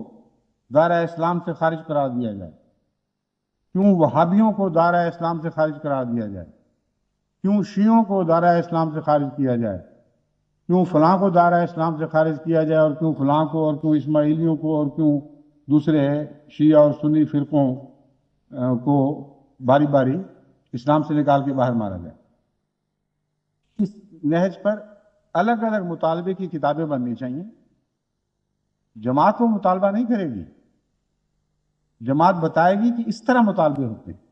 دائرہ اسلام سے خارج قرار دیا جائے، کیوں وہابیوں کو دائرہ اسلام سے خارج قرار دیا جائے، کیوں شیعوں کو دائرہ اسلام سے خارج کیا جائے، کیوں فلاں کو دائرہ اسلام سے خارج کیا جائے، اور کیوں فلاں کو، اور کیوں اسماعیلیوں کو، اور کیوں دوسرے شیعہ اور سنی فرقوں کو باری باری اسلام سے نکال کے باہر مارا جائے۔ اس نہج پر الگ الگ مطالبے کی کتابیں بننی چاہیے۔ جماعت وہ مطالبہ نہیں کرے گی، جماعت بتائے گی کہ اس طرح مطالبے ہوتے ہیں۔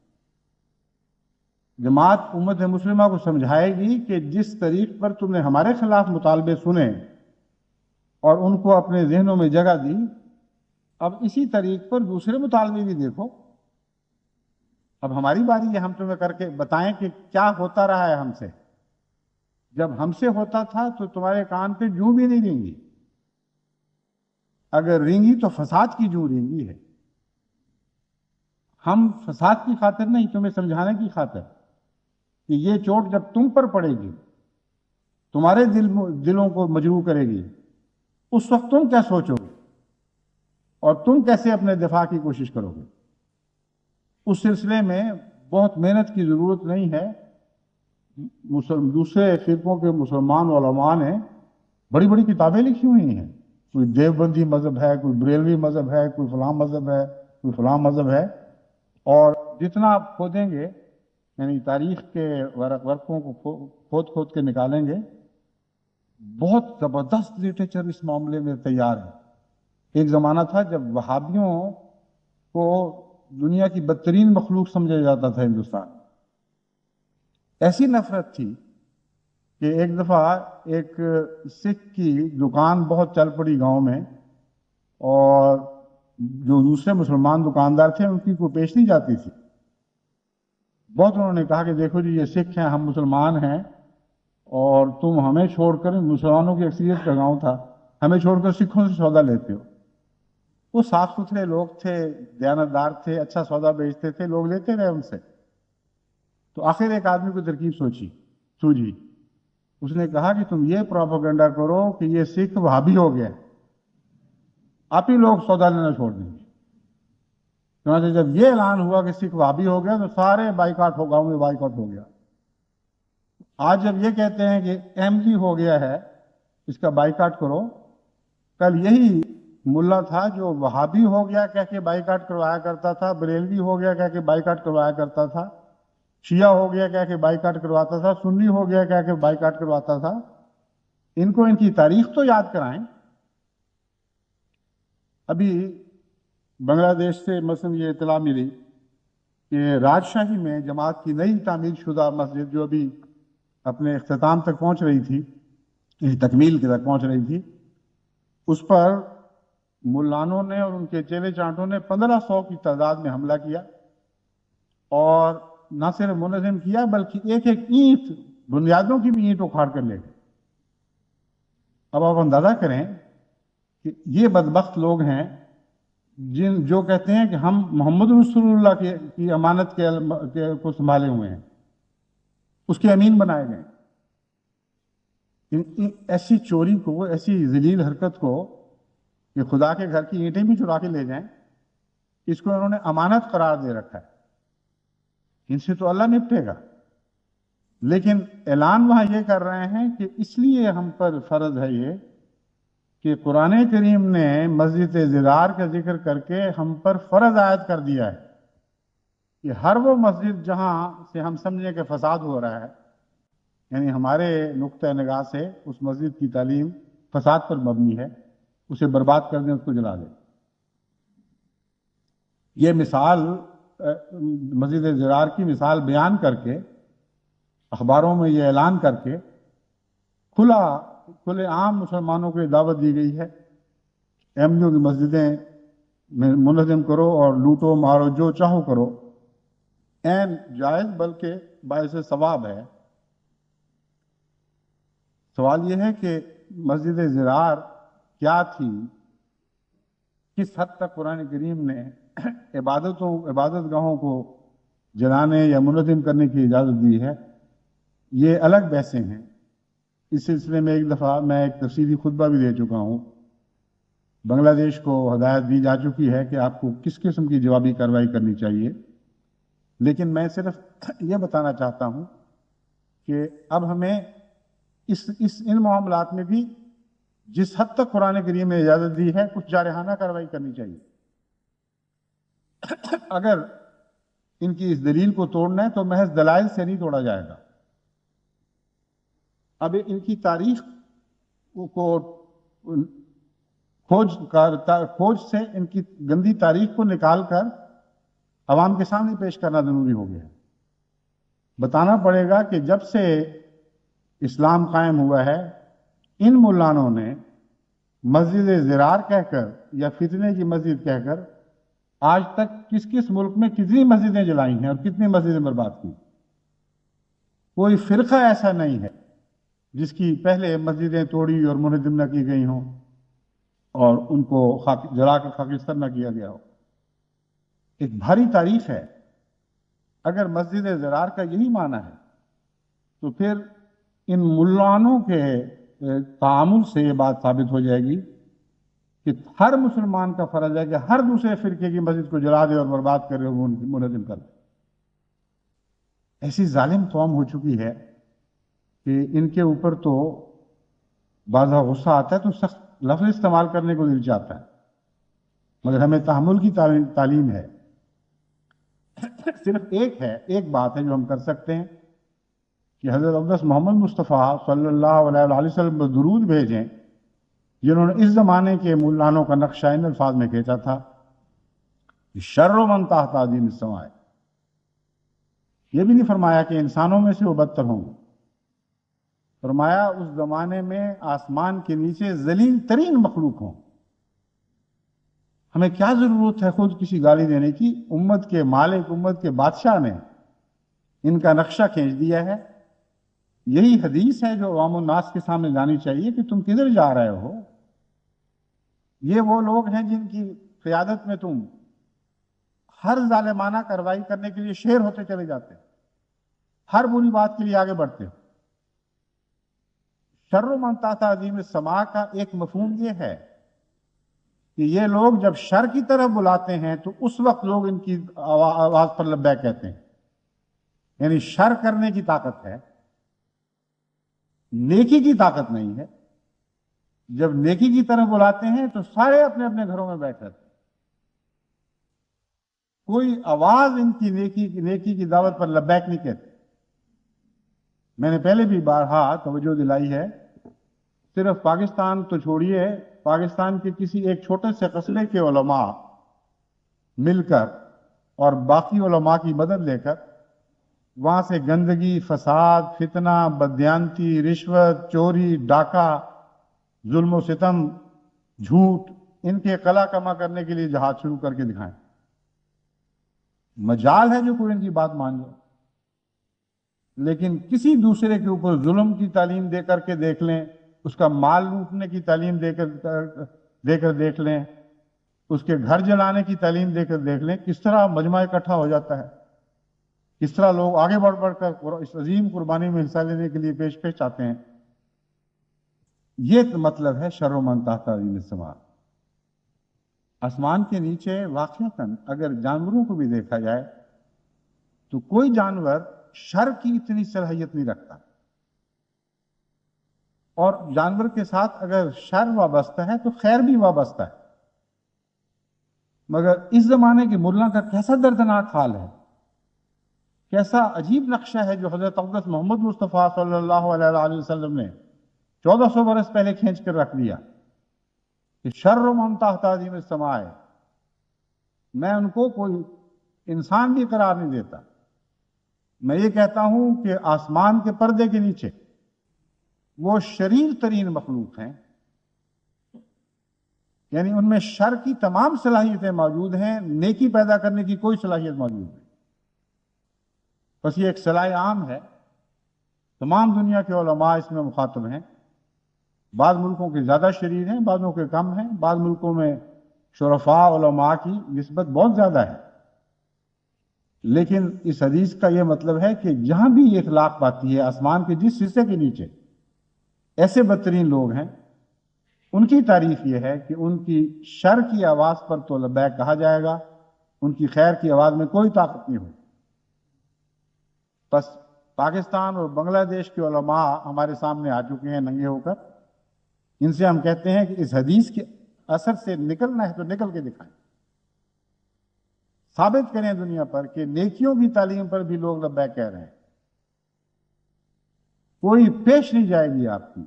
جماعت امت مسلمہ کو سمجھائے گی کہ جس طریق پر تم نے ہمارے خلاف مطالبے سنے اور ان کو اپنے ذہنوں میں جگہ دی، اب اسی طریق پر دوسرے مطالبے بھی دیکھو۔ اب ہماری باری ہے ہم تمہیں کر کے بتائیں کہ کیا ہوتا رہا ہے ہم سے۔ جب ہم سے ہوتا تھا تو تمہارے کان پہ جوں بھی نہیں رینگی، اگر رینگی تو فساد کی جوں رینگی ہے۔ ہم فساد کی خاطر نہیں، تمہیں سمجھانے کی خاطر کہ یہ چوٹ جب تم پر پڑے گی، تمہارے دلوں کو مجروح کرے گی، اس وقت تم کیا سوچو گے اور تم کیسے اپنے دفاع کی کوشش کرو گے۔ اس سلسلے میں بہت محنت کی ضرورت نہیں ہے۔ دوسرے فرقوں کے مسلمان علماء نے بڑی بڑی کتابیں لکھی ہوئی ہیں، کوئی دیوبندی مذہب ہے، کوئی بریلوی مذہب ہے، کوئی فلاں مذہب ہے، کوئی فلاں مذہب ہے، اور جتنا آپ کھودیں گے، یعنی تاریخ کے ورقوں کو کھود کے نکالیں گے، بہت زبردست لٹریچر اس معاملے میں تیار ہے۔ ایک زمانہ تھا جب وہابیوں کو دنیا کی بدترین مخلوق سمجھا جاتا تھا ہندوستان۔ ایسی نفرت تھی کہ ایک دفعہ ایک سکھ کی دکان بہت چل پڑی گاؤں میں، اور جو دوسرے مسلمان دکاندار تھے ان کی کوئی پیش نہیں جاتی تھی۔ بہت انہوں نے کہا کہ دیکھو جی یہ سکھ ہیں، ہم مسلمان ہیں، اور تم ہمیں چھوڑ کر، مسلمانوں کی اکثریت کا گاؤں تھا، ہمیں چھوڑ کر سکھوں سے سودا لیتے ہو۔ وہ صاف ستھرے لوگ تھے، دیانتدار تھے، اچھا سودا بیچتے تھے، لوگ لیتے رہے ان سے۔ تو آخر ایک آدمی کو ترکیب سوجھی، اس نے کہا کہ تم یہ پروپیگنڈا کرو کہ یہ سکھ وہابی ہو گیا، آپ ہی لوگ سودا لینا چھوڑ دیں گے۔ چنانچہ جب یہ اعلان ہوا کہ سکھ وہابی ہو گیا تو سارے بائیکاٹ ہو، گاؤں میں بائیکاٹ ہو گیا۔ آج جب یہ کہتے ہیں کہ احمدی ہو گیا ہے، اس کا بائیکاٹ کرو، کل یہی ملا تھا جو وہابی ہو گیا کہہ کے بائیکاٹ کروایا کرتا تھا، بریلوی ہو گیا کہہ کے بائیکاٹ کروایا کرتا تھا، شیعہ ہو گیا کہہ کے بائیکاٹ کرواتا تھا، سنی ہو گیا کہہ کے بائیکاٹ کرواتا تھا۔ ان کو ان کی تاریخ تو یاد کرائیں۔ ابھی بنگلہ دیش سے مثلا یہ اطلاع ملی کہ راجشاہی میں جماعت کی نئی تعمیر شدہ مسجد جو ابھی اپنے اختتام تک پہنچ رہی تھی، تکمیل کے تک پہنچ رہی تھی، اس پر ملانوں نے اور ان کے چیلے چانٹوں نے 1500 کی تعداد میں حملہ کیا، اور نہ صرف منظم کیا بلکہ ایک ایک اینٹ، بنیادوں کی بھی اینٹ اکھاڑ کر لے گئے۔ اب آپ اندازہ کریں کہ یہ بدبخت لوگ ہیں جو کہتے ہیں کہ ہم محمد رسول اللہ کی امانت کو سنبھالے ہوئے ہیں، اس کے امین بنائے گئے. ایسی چوری کو، ایسی ذلیل حرکت کو کہ خدا کے گھر کی اینٹیں بھی چرا کے لے جائیں، اس کو انہوں نے امانت قرار دے رکھا ہے. ان سے تو اللہ نپٹے گا. لیکن اعلان وہاں یہ کر رہے ہیں کہ اس لیے ہم پر فرض ہے یہ کہ قرآن کریم نے مسجد ضرار کا ذکر کر کے ہم پر فرض عائد کر دیا ہے کہ ہر وہ مسجد جہاں سے ہم سمجھیں کہ فساد ہو رہا ہے، یعنی ہمارے نقطہ نگاہ سے اس مسجد کی تعلیم فساد پر مبنی ہے، اسے برباد کر دیں، اس کو جلا دیں. یہ مثال مسجد ضرار کی مثال بیان کر کے، اخباروں میں یہ اعلان کر کے کھلے عام مسلمانوں کو یہ دعوت دی گئی ہے، احمدیوں کی مسجدیں منظم کرو اور لوٹو مارو جو چاہو کرو. عین جائز بلکہ باعث ثواب ہے. سوال یہ ہے کہ مسجد ضرار کیا تھی، کس حد تک قرآن کریم نے عبادت گاہوں کو جلانے یا منظم کرنے کی اجازت دی ہے، یہ الگ بحثیں ہیں. اس سلسلے میں ایک دفعہ میں ایک تفصیلی خطبہ بھی دے چکا ہوں. بنگلہ دیش کو ہدایت دی جا چکی ہے کہ آپ کو کس قسم کی جوابی کارروائی کرنی چاہیے. لیکن میں صرف یہ بتانا چاہتا ہوں کہ اب ہمیں ان معاملات میں بھی جس حد تک قرآن کریم نے اجازت دی ہے کچھ جارحانہ کارروائی کرنی چاہیے. اگر ان کی اس دلیل کو توڑنا ہے تو محض دلائل سے نہیں توڑا جائے گا. اب ان کی تاریخ کو کھوج سے ان کی گندی تاریخ کو نکال کر عوام کے سامنے پیش کرنا ضروری ہو گیا ہے. بتانا پڑے گا کہ جب سے اسلام قائم ہوا ہے ان ملانوں نے مسجد ضرار کہہ کر یا فتنے کی مسجد کہہ کر آج تک کس ملک میں کتنی مسجدیں جلائی ہیں اور کتنی مسجدیں برباد کی. کوئی فرقہ ایسا نہیں ہے جس کی پہلے مسجدیں توڑی اور منہدم نہ کی گئی ہوں اور ان کو جلا کر خاکستر نہ کیا گیا ہو. ایک بھاری تاریخ ہے. اگر مسجد ضرار کا یہی معنی ہے تو پھر ان ملانوں کے تعامل سے یہ بات ثابت ہو جائے گی کہ ہر مسلمان کا فرض ہے کہ ہر دوسرے فرقے کی مسجد کو جلا دے اور برباد کرے اور منہدم کر دے. ایسی ظالم قوم ہو چکی ہے کہ ان کے اوپر تو بعض غصہ آتا ہے تو سخت لفظ استعمال کرنے کو دل چاہتا ہے، مگر ہمیں تحمل کی تعلیم ہے. صرف ایک بات ہے جو ہم کر سکتے ہیں کہ حضرت اقدس محمد مصطفیٰ صلی اللہ علیہ وسلم پر درود بھیجیں، جنہوں نے اس زمانے کے ملانوں کا نقشہ ان الفاظ میں کھینچا تھا، شر من تحت عظیم السماء. یہ بھی نہیں فرمایا کہ انسانوں میں سے وہ بدتر ہوں گے، فرمایا اس زمانے میں آسمان کے نیچے ذلیل ترین مخلوق ہوں. ہمیں کیا ضرورت ہے خود کسی گالی دینے کی؟ امت کے مالک، امت کے بادشاہ نے ان کا نقشہ کھینچ دیا ہے. یہی حدیث ہے جو عوام الناس کے سامنے جانی چاہیے کہ تم کدھر جا رہے ہو. یہ وہ لوگ ہیں جن کی قیادت میں تم ہر ظالمانہ کارروائی کرنے کے لیے شیر ہوتے چلے جاتے ہیں، ہر بری بات کے لیے آگے بڑھتے ہو. شر من تحت عظیم السماء کا ایک مفہوم یہ ہے کہ یہ لوگ جب شر کی طرف بلاتے ہیں تو اس وقت لوگ ان کی آواز پر لبیک کہتے ہیں. یعنی شر کرنے کی طاقت ہے، نیکی کی طاقت نہیں ہے. جب نیکی کی طرف بلاتے ہیں تو سارے اپنے اپنے گھروں میں بیٹھ رہتے ہیں، کوئی آواز ان کی نیکی کی دعوت پر لبیک نہیں کہتے. میں نے پہلے بھی بارہا توجہ دلائی ہے، صرف پاکستان تو چھوڑیے، پاکستان کے کسی ایک چھوٹے سے قصبے کے علماء مل کر اور باقی علماء کی مدد لے کر وہاں سے گندگی، فساد، فتنہ، بددیانتی، رشوت، چوری، ڈاکہ، ظلم و ستم، جھوٹ، ان کے قلع کما کرنے کے لیے جہاد شروع کر کے دکھائیں. مجال ہے جو کوئی ان کی بات مان لے، لیکن کسی دوسرے کے اوپر ظلم کی تعلیم دے کر کے دیکھ لیں اس کا مال لوٹنے کی تعلیم دے کر دیکھ لیں، اس کے گھر جلانے کی تعلیم دے کر دیکھ لیں، کس طرح مجمع اکٹھا ہو جاتا ہے، کس طرح لوگ آگے بڑھ کر اس عظیم قربانی میں حصہ لینے کے لیے پیش آتے ہیں۔ یہ مطلب ہے شر من تحت عظیم السماء۔ آسمان کے نیچے واقعتاً اگر جانوروں کو بھی دیکھا جائے تو کوئی جانور شر کی اتنی صلاحیت نہیں رکھتا، اور جانور کے ساتھ اگر شر وابستہ ہے تو خیر بھی وابستہ ہے۔ مگر اس زمانے کے ملا کا کیسا دردناک حال ہے، کیسا عجیب نقشہ ہے جو حضرت اقدس محمد مصطفیٰ صلی اللہ علیہ وآلہ وسلم نے 1400 برس پہلے کھینچ کر رکھ دیا کہ شر من تحت عظیم السماء ہے۔ میں ان کو کوئی انسان بھی قرار نہیں دیتا، میں یہ کہتا ہوں کہ آسمان کے پردے کے نیچے وہ شریر ترین مخلوق ہیں، یعنی ان میں شر کی تمام صلاحیتیں موجود ہیں، نیکی پیدا کرنے کی کوئی صلاحیت موجود نہیں۔ بس یہ ایک صلاح عام ہے، تمام دنیا کے علماء اس میں مخاطب ہیں۔ بعض ملکوں کے زیادہ شریر ہیں، بعضوں کے کم ہیں، بعض ملکوں میں شرفاء علماء کی نسبت بہت زیادہ ہے۔ لیکن اس حدیث کا یہ مطلب ہے کہ جہاں بھی یہ اخلاق پاتی ہے، آسمان کے جس حصے کے نیچے ایسے بدترین لوگ ہیں، ان کی تعریف یہ ہے کہ ان کی شر کی آواز پر تو لبیک کہا جائے گا، ان کی خیر کی آواز میں کوئی طاقت نہیں ہوگی۔ بس پاکستان اور بنگلہ دیش کے علماء ہمارے سامنے آ چکے ہیں ننگے ہو کر، ان سے ہم کہتے ہیں کہ اس حدیث کے اثر سے نکلنا ہے تو نکل کے دکھائیں، ثابت کریں دنیا پر کہ نیکیوں کی تعلیم پر بھی لوگ لبیک کہہ رہے ہیں۔ کوئی پیش نہیں جائے گی آپ کی،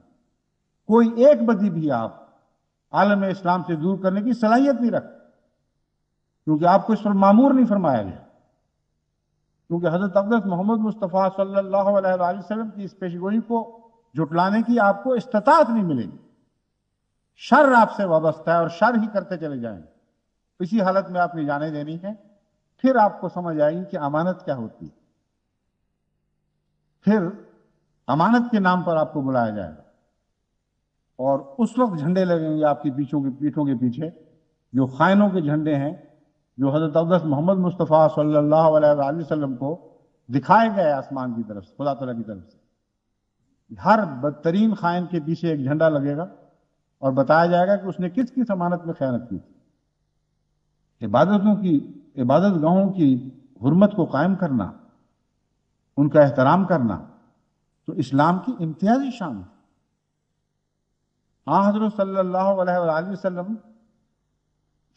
کوئی ایک بدی بھی آپ عالم اسلام سے دور کرنے کی صلاحیت نہیں رکھتے، کیونکہ آپ کو اس پر معمور نہیں فرمایا گیا، کیونکہ حضرت اقدس محمد مصطفیٰ صلی اللہ علیہ وآلہ وسلم کی اس پیشگوئی کو جھٹلانے کی آپ کو استطاعت نہیں ملے گی۔ شر آپ سے وابستہ ہے اور شر ہی کرتے چلے جائیں، اسی حالت میں آپ نے جانیں دینی ہے، پھر آپ کو سمجھ آئے گی کہ امانت کیا ہوتی ہے، پھر امانت کے نام پر آپ کو بلایا جائے گا، اور اس وقت جھنڈے لگیں گے آپ کی پیٹھوں کے پیچھے، جو خائنوں کے جھنڈے ہیں، جو حضرت اقدس محمد مصطفیٰ صلی اللہ علیہ وآلہ وسلم کو دکھائے گئے آسمان کی طرف سے، خدا تعالیٰ کی طرف سے۔ ہر بدترین خائن کے پیچھے ایک جھنڈا لگے گا اور بتایا جائے گا کہ اس نے کس کس امانت میں خیانت کی تھی۔ عبادت گاہوں کی حرمت کو قائم کرنا، ان کا احترام کرنا تو اسلام کی امتیازی شان ہے۔ حضرت صلی اللہ علیہ وآلہ وسلم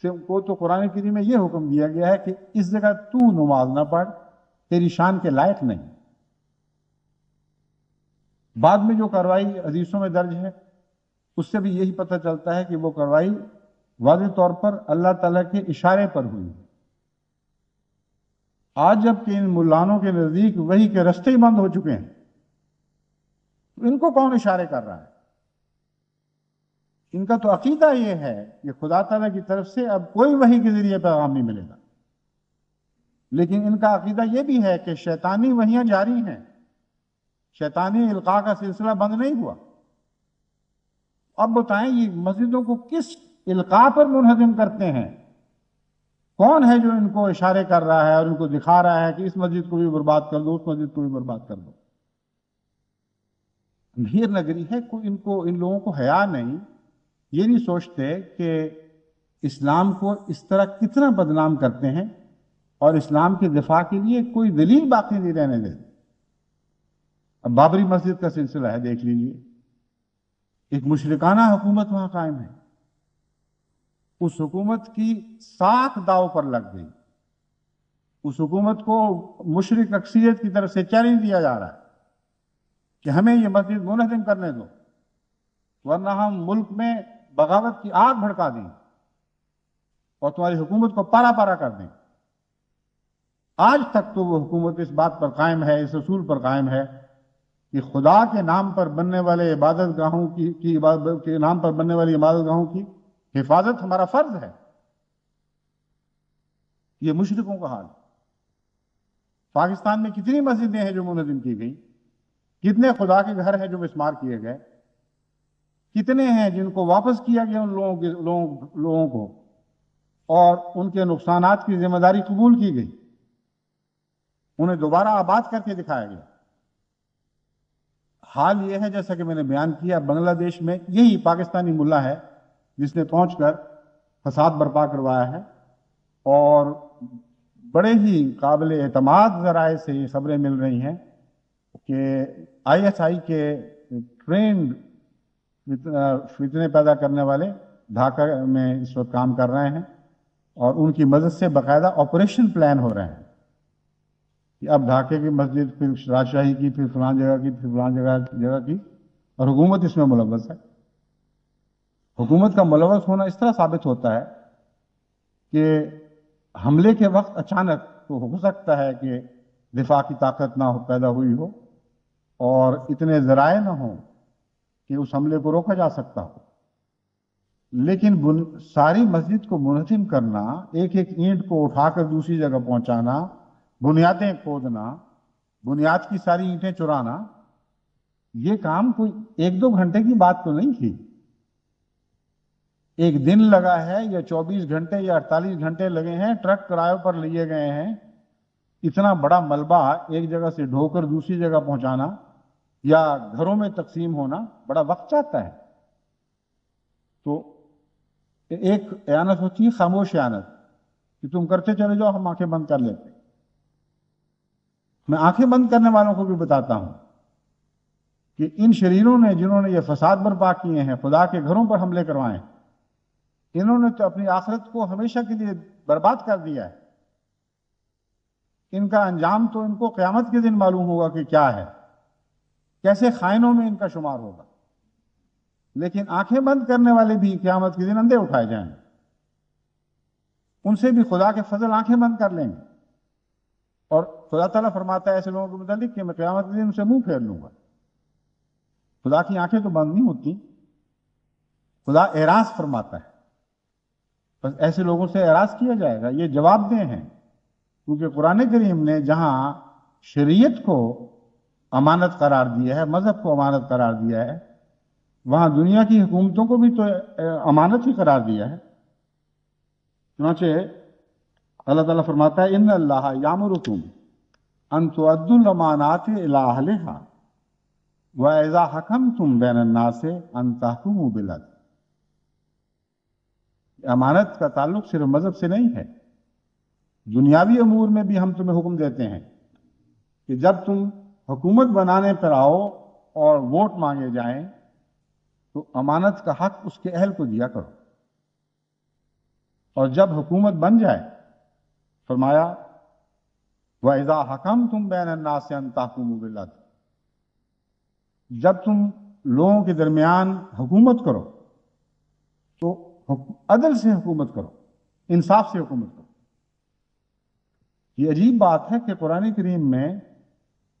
سے کو تو قرآن کریم میں یہ حکم دیا گیا ہے کہ اس جگہ تو نماز نہ پڑھ، تیری شان کے لائق نہیں۔ بعد میں جو کارروائی حدیثوں میں درج ہے اس سے بھی یہی پتہ چلتا ہے کہ وہ کارروائی واضح طور پر اللہ تعالیٰ کے اشارے پر ہوئی۔ آج جب کہ ان ملانوں کے نزدیک وحی کے رستے ہی بند ہو چکے ہیں، تو ان کو کون اشارے کر رہا ہے؟ ان کا تو عقیدہ یہ ہے کہ خدا تعالیٰ کی طرف سے اب کوئی وحی کے ذریعے پیغام نہیں ملے گا، لیکن ان کا عقیدہ یہ بھی ہے کہ شیطانی وحیاں جاری ہیں، شیطانی القاء کا سلسلہ بند نہیں ہوا۔ اب بتائیں یہ مسجدوں کو کس القاء پر منہدم کرتے ہیں؟ کون ہے جو ان کو اشارے کر رہا ہے اور ان کو دکھا رہا ہے کہ اس مسجد کو بھی برباد کر دو، اس مسجد کو بھی برباد کر دو؟ امیر نگری ہے، کوئی ان لوگوں کو حیا نہیں، یہ نہیں سوچتے کہ اسلام کو اس طرح کتنا بدنام کرتے ہیں اور اسلام کے دفاع کے لیے کوئی دلیل باقی نہیں رہنے دیتے۔ اب بابری مسجد کا سلسلہ ہے، دیکھ لیجئے، ایک مشرکانہ حکومت وہاں قائم ہے، اس حکومت کی ساکھ داؤ پر لگ گئی، اس حکومت کو مشرک اکثریت کی طرف سے چیلنج دیا جا رہا ہے کہ ہمیں یہ مسجد منہدم کرنے دو، ورنہ ہم ملک میں بغاوت کی آگ بھڑکا دیں اور تمہاری حکومت کو پارا پارا کر دیں۔ آج تک تو وہ حکومت اس بات پر قائم ہے، اس اصول پر قائم ہے کہ خدا کے نام پر بننے والے عبادت گاہوں کے نام پر بننے والی عبادت گاہوں کی حفاظت ہمارا فرض ہے۔ یہ مشرکوں کا حال ہے۔ پاکستان میں کتنی مسجدیں ہیں جو منہدم کی گئیں، کتنے خدا کے گھر ہیں جو مسمار کیے گئے، کتنے ہیں جن کو واپس کیا گیا ان لوگوں کو اور ان کے نقصانات کی ذمہ داری قبول کی گئی، انہیں دوبارہ آباد کر کے دکھایا گیا۔ حال یہ ہے جیسا کہ میں نے بیان کیا، بنگلہ دیش میں یہی پاکستانی ملا ہے جس نے پہنچ کر فساد برپا کروایا ہے، اور بڑے ہی قابل اعتماد ذرائع سے یہ خبریں مل رہی ہیں کہ آئی ایس آئی کے ٹرینڈ فتنے پیدا کرنے والے ڈھاکہ میں اس وقت کام کر رہے ہیں، اور ان کی مدد سے باقاعدہ آپریشن پلان ہو رہے ہیں کہ اب ڈھاکے کی مسجد، پھر راجشاہی کی، پھر فلان جگہ کی، پھر فلان جگہ کی، اور حکومت اس میں ملوث ہے۔ حکومت کا ملوث ہونا اس طرح ثابت ہوتا ہے کہ حملے کے وقت اچانک تو ہو سکتا ہے کہ دفاع کی طاقت نہ پیدا ہوئی ہو اور اتنے ذرائع نہ ہوں کہ اس حملے کو روکا جا سکتا ہو، لیکن ساری مسجد کو منہدم کرنا، ایک ایک اینٹ کو اٹھا کر دوسری جگہ پہنچانا، بنیادیں کھودنا، بنیاد کی ساری اینٹیں چرانا، یہ کام کوئی ایک دو گھنٹے کی بات تو نہیں تھی۔ ایک دن لگا ہے یا 24 گھنٹے یا 48 گھنٹے لگے ہیں، ٹرک کرایوں پر لیے گئے ہیں۔ اتنا بڑا ملبہ ایک جگہ سے ڈھو کر دوسری جگہ پہنچانا یا گھروں میں تقسیم ہونا بڑا وقت چاہتا ہے۔ تو ایک اعانت ہوتی ہے خاموش اعانت کہ تم کرتے چلے جاؤ، ہم آنکھیں بند کر لیتے ہیں۔ میں آنکھیں بند کرنے والوں کو بھی بتاتا ہوں کہ ان شریروں نے، جنہوں نے یہ فساد برپا کیے ہیں، خدا کے گھروں پر حملے کروائے ہیں، انہوں نے تو اپنی آخرت کو ہمیشہ کے لیے برباد کر دیا ہے۔ ان کا انجام تو ان کو قیامت کے دن معلوم ہوگا کہ کیا ہے، کیسے خائنوں میں ان کا شمار ہوگا۔ لیکن آنکھیں بند کرنے والے بھی قیامت کے دن اندھے اٹھائے جائیں گے، ان سے بھی خدا کے فضل آنکھیں بند کر لیں گے، اور خدا تعالیٰ فرماتا ہے ایسے لوگوں کے متعلق کہ میں قیامت کے دن ان سے منہ پھیر لوں گا۔ خدا کی آنکھیں تو بند نہیں ہوتی، خدا اعراض فرماتا ہے، بس ایسے لوگوں سے اعراض کیا جائے گا۔ یہ جواب دہ ہیں، کیونکہ قرآن کریم نے جہاں شریعت کو امانت قرار دیا ہے، مذہب کو امانت قرار دیا ہے، وہاں دنیا کی حکومتوں کو بھی تو امانت ہی قرار دیا ہے۔ چنانچہ اللہ تعالیٰ فرماتا ہے ان اللہ یامرکم ان تؤدوا الامانات الی اہلھا واذا حکمتم بین الناس ان تحکموا بالعدل۔ امانت کا تعلق صرف مذہب سے نہیں ہے، دنیاوی امور میں بھی ہم تمہیں حکم دیتے ہیں کہ جب تم حکومت بنانے پر آؤ اور ووٹ مانگے جائیں تو امانت کا حق اس کے اہل کو دیا کرو، اور جب حکومت بن جائے فرمایا وَإِذَا حَكَمْتُمْ بَيْنَ النَّاسِ أَن تَحْكُمُوا بِالْعَدْلِ، جب تم لوگوں کے درمیان حکومت کرو تو عدل سے حکومت کرو، انصاف سے حکومت کرو۔ یہ عجیب بات ہے کہ قرآن کریم میں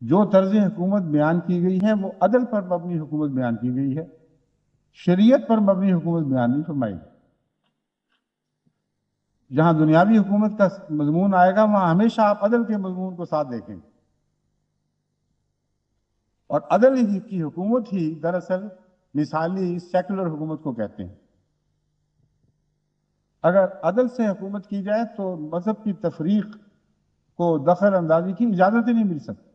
جو طرز حکومت بیان کی گئی ہے وہ عدل پر مبنی حکومت بیان کی گئی ہے، شریعت پر مبنی حکومت بیان نہیں فرمائی گئی۔ جہاں دنیاوی حکومت کا مضمون آئے گا وہاں ہمیشہ آپ عدل کے مضمون کو ساتھ دیکھیں گے، اور عدل ہی کی حکومت ہی دراصل مثالی سیکولر حکومت کو کہتے ہیں۔ اگر عدل سے حکومت کی جائے تو مذہب کی تفریق کو دخل اندازی کی اجازت ہی نہیں مل سکتی۔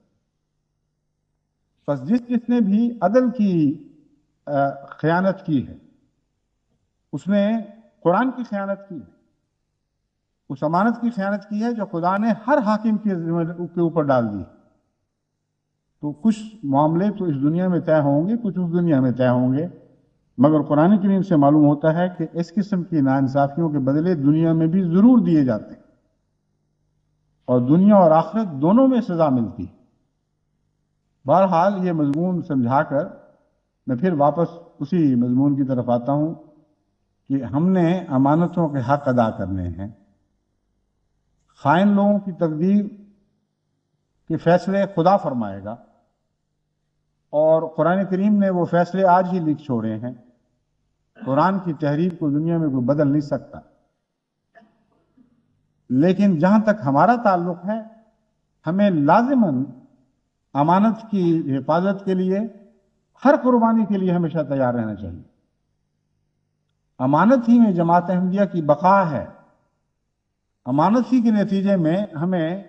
بس جس نے بھی عدل کی خیانت کی ہے اس نے قرآن کی خیانت کی ہے، اس امانت کی خیانت کی ہے جو خدا نے ہر حاکم کے اوپر ڈال دی۔ تو کچھ معاملے تو اس دنیا میں طے ہوں گے، کچھ اس دنیا میں طے ہوں گے، مگر قرآن کریم سے معلوم ہوتا ہے کہ اس قسم کی ناانصافیوں کے بدلے دنیا میں بھی ضرور دیے جاتے ہیں، اور دنیا اور آخرت دونوں میں سزا ملتی ہے۔ بہرحال یہ مضمون سمجھا کر میں پھر واپس اسی مضمون کی طرف آتا ہوں کہ ہم نے امانتوں کے حق ادا کرنے ہیں۔ خائن لوگوں کی تقدیر کے فیصلے خدا فرمائے گا، اور قرآن کریم نے وہ فیصلے آج ہی لکھ چھوڑے ہیں۔ قرآن کی تحریر کو دنیا میں کوئی بدل نہیں سکتا، لیکن جہاں تک ہمارا تعلق ہے ہمیں لازماً امانت کی حفاظت کے لیے ہر قربانی کے لیے ہمیشہ تیار رہنا چاہیے۔ امانت ہی میں جماعت احمدیہ کی بقا ہے، امانت ہی کے نتیجے میں ہمیں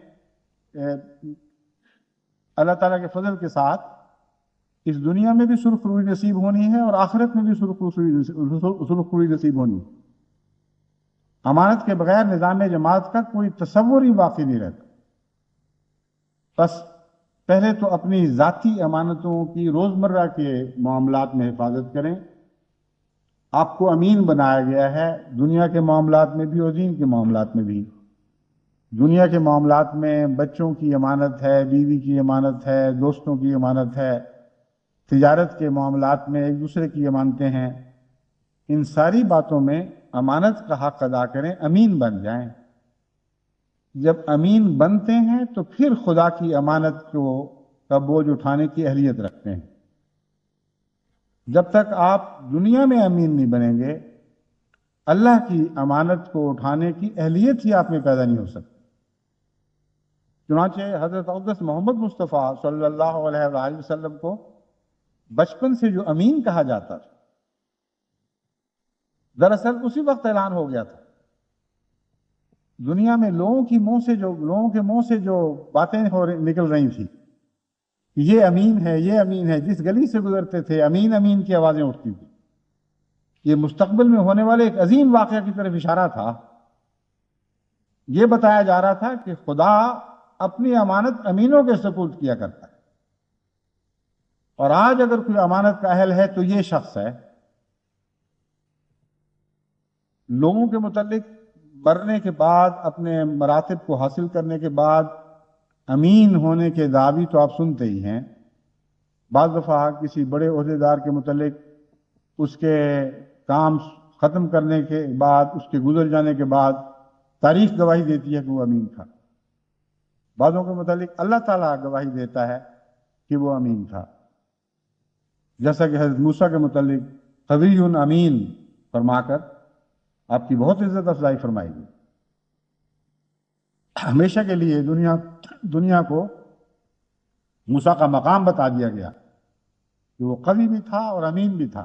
اللہ تعالیٰ کے فضل کے ساتھ اس دنیا میں بھی سرخ روئی نصیب ہونی ہے اور آخرت میں بھی سرخ روئی نصیب ہونی ہے۔ امانت کے بغیر نظام جماعت کا کوئی تصور ہی باقی نہیں رہتا۔ بس پہلے تو اپنی ذاتی امانتوں کی روزمرہ کے معاملات میں حفاظت کریں۔ آپ کو امین بنایا گیا ہے دنیا کے معاملات میں بھی اور دین کے معاملات میں بھی۔ دنیا کے معاملات میں بچوں کی امانت ہے، بیوی کی امانت ہے، دوستوں کی امانت ہے، تجارت کے معاملات میں ایک دوسرے کی امانتیں ہیں۔ ان ساری باتوں میں امانت کا حق ادا کریں، امین بن جائیں۔ جب امین بنتے ہیں تو پھر خدا کی امانت کا بوجھ اٹھانے کی اہلیت رکھتے ہیں۔ جب تک آپ دنیا میں امین نہیں بنیں گے، اللہ کی امانت کو اٹھانے کی اہلیت ہی آپ میں پیدا نہیں ہو سکتی۔ چنانچہ حضرت اقدس محمد مصطفیٰ صلی اللہ علیہ وآلہ وسلم کو بچپن سے جو امین کہا جاتا تھا، دراصل اسی وقت اعلان ہو گیا تھا۔ دنیا میں لوگوں کے منہ سے جو باتیں نکل رہی تھی، یہ امین ہے، یہ امین ہے، جس گلی سے گزرتے تھے امین امین کی آوازیں اٹھتی تھی۔ یہ مستقبل میں ہونے والے ایک عظیم واقعہ کی طرف اشارہ تھا۔ یہ بتایا جا رہا تھا کہ خدا اپنی امانت امینوں کے سپرد کیا کرتا ہے، اور آج اگر کوئی امانت کا اہل ہے تو یہ شخص ہے۔ لوگوں کے متعلق مرنے کے بعد، اپنے مراتب کو حاصل کرنے کے بعد امین ہونے کے دعوی تو آپ سنتے ہی ہیں۔ بعض دفعہ کسی بڑے عہدیدار کے متعلق اس کے کام ختم کرنے کے بعد، اس کے گزر جانے کے بعد تاریخ گواہی دیتی ہے کہ وہ امین تھا۔ بعضوں کے متعلق اللہ تعالیٰ گواہی دیتا ہے کہ وہ امین تھا، جیسا کہ حضرت موسیٰ کے متعلق قوی امین فرما کر آپ کی بہت عزت افزائی فرمائی گئی۔ ہمیشہ کے لیے دنیا کو موسیٰ کا مقام بتا دیا گیا کہ وہ قوی بھی تھا اور امین بھی تھا۔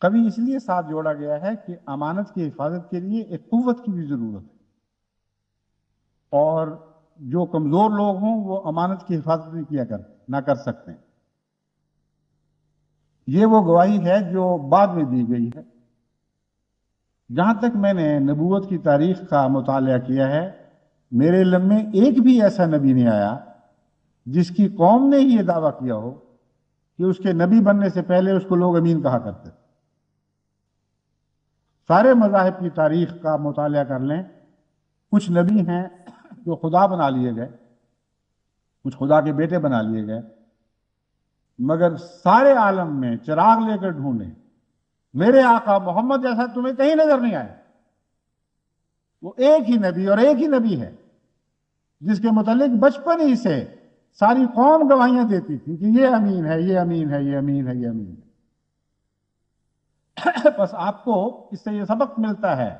قوی اس لیے ساتھ جوڑا گیا ہے کہ امانت کی حفاظت کے لیے ایک قوت کی بھی ضرورت ہے، اور جو کمزور لوگ ہوں وہ امانت کی حفاظت نہ کر سکتے۔ یہ وہ گواہی ہے جو بعد میں دی گئی ہے۔ جہاں تک میں نے نبوت کی تاریخ کا مطالعہ کیا ہے، میرے علم میں ایک بھی ایسا نبی نہیں آیا جس کی قوم نے ہی یہ دعویٰ کیا ہو کہ اس کے نبی بننے سے پہلے اس کو لوگ امین کہا کرتے تھے۔ سارے مذاہب کی تاریخ کا مطالعہ کر لیں، کچھ نبی ہیں جو خدا بنا لیے گئے، کچھ خدا کے بیٹے بنا لیے گئے، مگر سارے عالم میں چراغ لے کر ڈھونڈیں، میرے آقا محمد جیسا تمہیں کہیں نظر نہیں آئے۔ وہ ایک ہی نبی اور ایک ہی نبی ہے جس کے متعلق بچپن ہی سے ساری قوم گواہیاں دیتی تھی کہ یہ امین ہے، یہ امین ہے، یہ امین ہے، یہ امین ہے۔ بس آپ کو اس سے یہ سبق ملتا ہے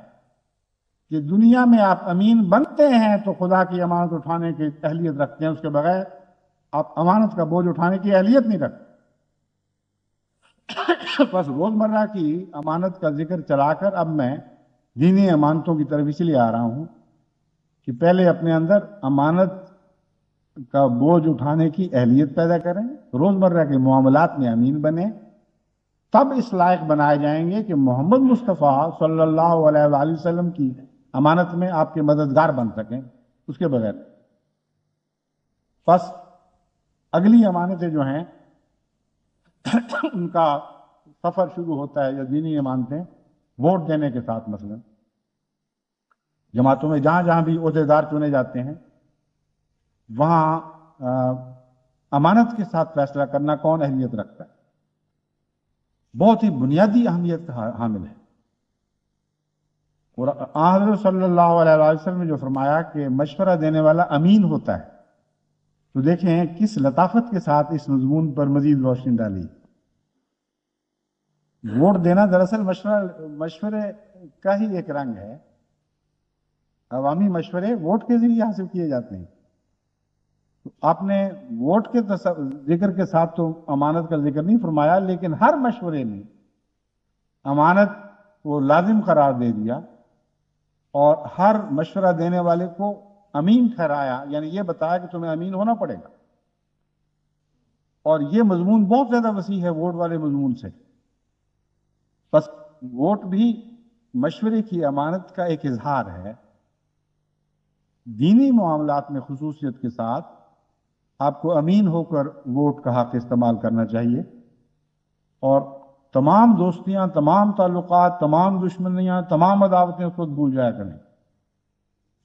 کہ دنیا میں آپ امین بنتے ہیں تو خدا کی امانت اٹھانے کی اہلیت رکھتے ہیں، اس کے بغیر آپ امانت کا بوجھ اٹھانے کی اہلیت نہیں رکھتے۔ بس روزمرہ کی امانت کا ذکر چلا کر اب میں دینی امانتوں کی طرف اس لیے آ رہا ہوں کہ پہلے اپنے اندر امانت کا بوجھ اٹھانے کی اہلیت پیدا کریں، روزمرہ کے معاملات میں امین بنیں، تب اس لائق بنائے جائیں گے کہ محمد مصطفیٰ صلی اللہ علیہ وآلہ وسلم کی امانت میں آپ کے مددگار بن سکیں، اس کے بغیر۔ بس اگلی امانتیں جو ہیں ان کا سفر شروع ہوتا ہے، یا دینی امانتیں ووٹ دینے کے ساتھ۔ مثلا جماعتوں میں جہاں جہاں بھی عہدیدار چنے جاتے ہیں، وہاں امانت کے ساتھ فیصلہ کرنا کون اہمیت رکھتا ہے، بہت ہی بنیادی اہمیت کا حامل ہے۔ اور حضرت صلی اللہ علیہ وسلم نے جو فرمایا کہ مشورہ دینے والا امین ہوتا ہے، تو دیکھیں کس لطافت کے ساتھ اس مضمون پر مزید روشنی ڈالی۔ ووٹ دینا دراصل مشورے کا ہی ایک رنگ ہے۔ عوامی مشورے ووٹ کے ذریعے حاصل کیے جاتے ہیں۔ آپ نے ووٹ کے ذکر کے ساتھ تو امانت کا ذکر نہیں فرمایا، لیکن ہر مشورے میں امانت کو لازم قرار دے دیا اور ہر مشورہ دینے والے کو امین ٹھہرایا، یعنی یہ بتایا کہ تمہیں امین ہونا پڑے گا۔ اور یہ مضمون بہت زیادہ وسیع ہے ووٹ والے مضمون سے، بس ووٹ بھی مشورے کی امانت کا ایک اظہار ہے۔ دینی معاملات میں خصوصیت کے ساتھ آپ کو امین ہو کر ووٹ کا حق استعمال کرنا چاہیے، اور تمام دوستیاں، تمام تعلقات، تمام دشمنیاں، تمام عداوتیں اس وقت بھول جایا کریں۔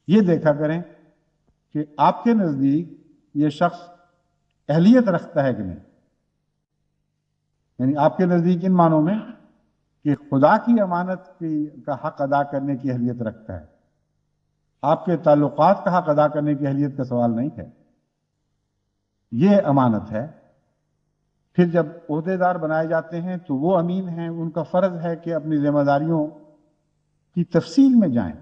یہ دیکھا کریں کہ آپ کے نزدیک یہ شخص اہلیت رکھتا ہے کہ نہیں، یعنی آپ کے نزدیک ان معنوں میں کہ خدا کی امانت کا حق ادا کرنے کی اہلیت رکھتا ہے، آپ کے تعلقات کا حق ادا کرنے کی اہلیت کا سوال نہیں ہے، یہ امانت ہے۔ پھر جب عہدے دار بنائے جاتے ہیں تو وہ امین ہیں، ان کا فرض ہے کہ اپنی ذمہ داریوں کی تفصیل میں جائیں،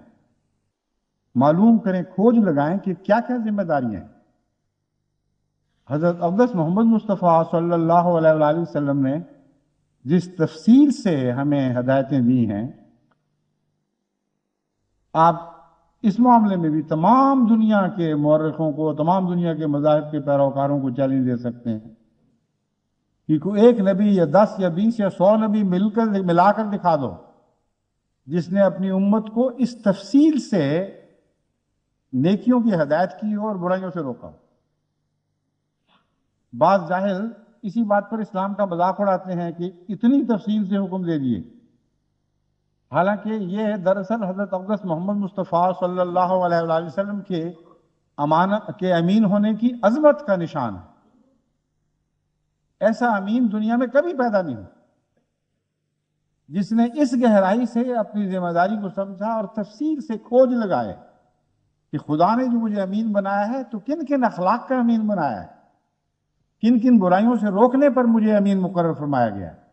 معلوم کریں، کھوج لگائیں کہ کیا کیا ذمہ داریاں ہیں۔ حضرت اقدس محمد مصطفیٰ صلی اللہ علیہ وآلہ وسلم نے جس تفصیل سے ہمیں ہدایتیں دی ہیں، آپ اس معاملے میں بھی تمام دنیا کے مورخوں کو، تمام دنیا کے مذاہب کے پیروکاروں کو چیلنج دے سکتے ہیں کہ کوئی ایک نبی یا 10 یا 20 یا 100 نبی ملا کر دکھا دو جس نے اپنی امت کو اس تفصیل سے نیکیوں کی ہدایت کی ہو اور برائیوں سے روکا ہو۔ بعض جاہل اسی بات پر اسلام کا مذاق اڑاتے ہیں کہ اتنی تفصیل سے حکم دے دیے، حالانکہ یہ دراصل حضرت اقدس محمد مصطفیٰ صلی اللہ علیہ وآلہ وسلم کے امانت کے امین ہونے کی عظمت کا نشان ہے۔ ایسا امین دنیا میں کبھی پیدا نہیں ہوا جس نے اس گہرائی سے اپنی ذمہ داری کو سمجھا اور تفصیل سے کھوج لگائے کہ خدا نے جو مجھے امین بنایا ہے تو کن کن اخلاق کا امین بنایا ہے، کن کن برائیوں سے روکنے پر مجھے امین مقرر فرمایا گیا ہے۔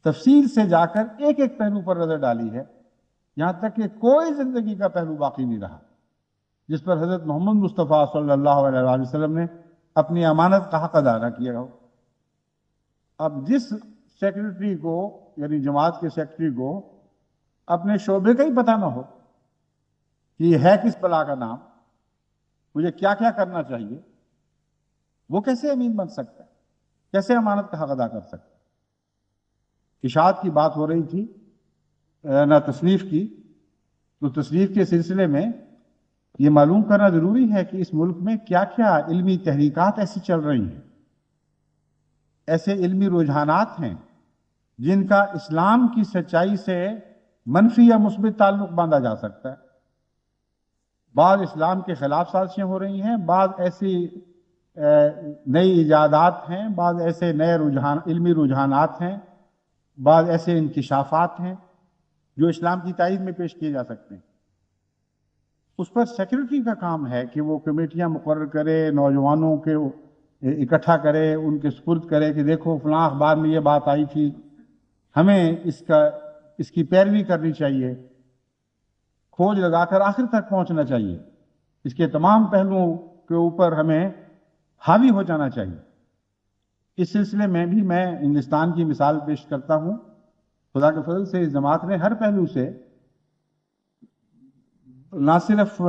تفصیل سے جا کر ایک ایک پہلو پر نظر ڈالی ہے، یہاں تک کہ کوئی زندگی کا پہلو باقی نہیں رہا جس پر حضرت محمد مصطفیٰ صلی اللہ علیہ وآلہ وسلم نے اپنی امانت کا حق ادا نہ کیا ہو۔ اب جس سیکرٹری کو، یعنی جماعت کے سیکرٹری کو اپنے شعبے کا ہی پتہ نہ ہو کہ یہ ہے کس بلا کا نام، مجھے کیا کیا کرنا چاہیے، وہ کیسے امین بن سکتا ہے، کیسے امانت کا حق ادا کر سکتا ہے؟ اشاعت کی بات ہو رہی تھی نہ تصنیف کی، تو تصنیف کے سلسلے میں یہ معلوم کرنا ضروری ہے کہ اس ملک میں کیا کیا علمی تحریکات ایسی چل رہی ہیں، ایسے علمی رجحانات ہیں جن کا اسلام کی سچائی سے منفی یا مثبت تعلق باندھا جا سکتا ہے۔ بعض اسلام کے خلاف سازشیں ہو رہی ہیں، بعض ایسی نئی ایجادات ہیں، بعض ایسے نئے علمی رجحانات ہیں، بعض ایسے انکشافات ہیں جو اسلام کی تائید میں پیش کیے جا سکتے ہیں۔ اس پر سیکرٹری کا کام ہے کہ وہ کمیٹیاں مقرر کرے، نوجوانوں کے اکٹھا کرے، ان کے سپرد کرے کہ دیکھو فلاں اخبار میں یہ بات آئی تھی، ہمیں اس کی پیروی کرنی چاہیے، کھوج لگا کر آخر تک پہنچنا چاہیے، اس کے تمام پہلوؤں کے اوپر ہمیں حاوی ہو جانا چاہیے۔ اس سلسلے میں بھی میں ہندوستان کی مثال پیش کرتا ہوں۔ خدا کے فضل سے اس جماعت نے ہر پہلو سے نہ صرف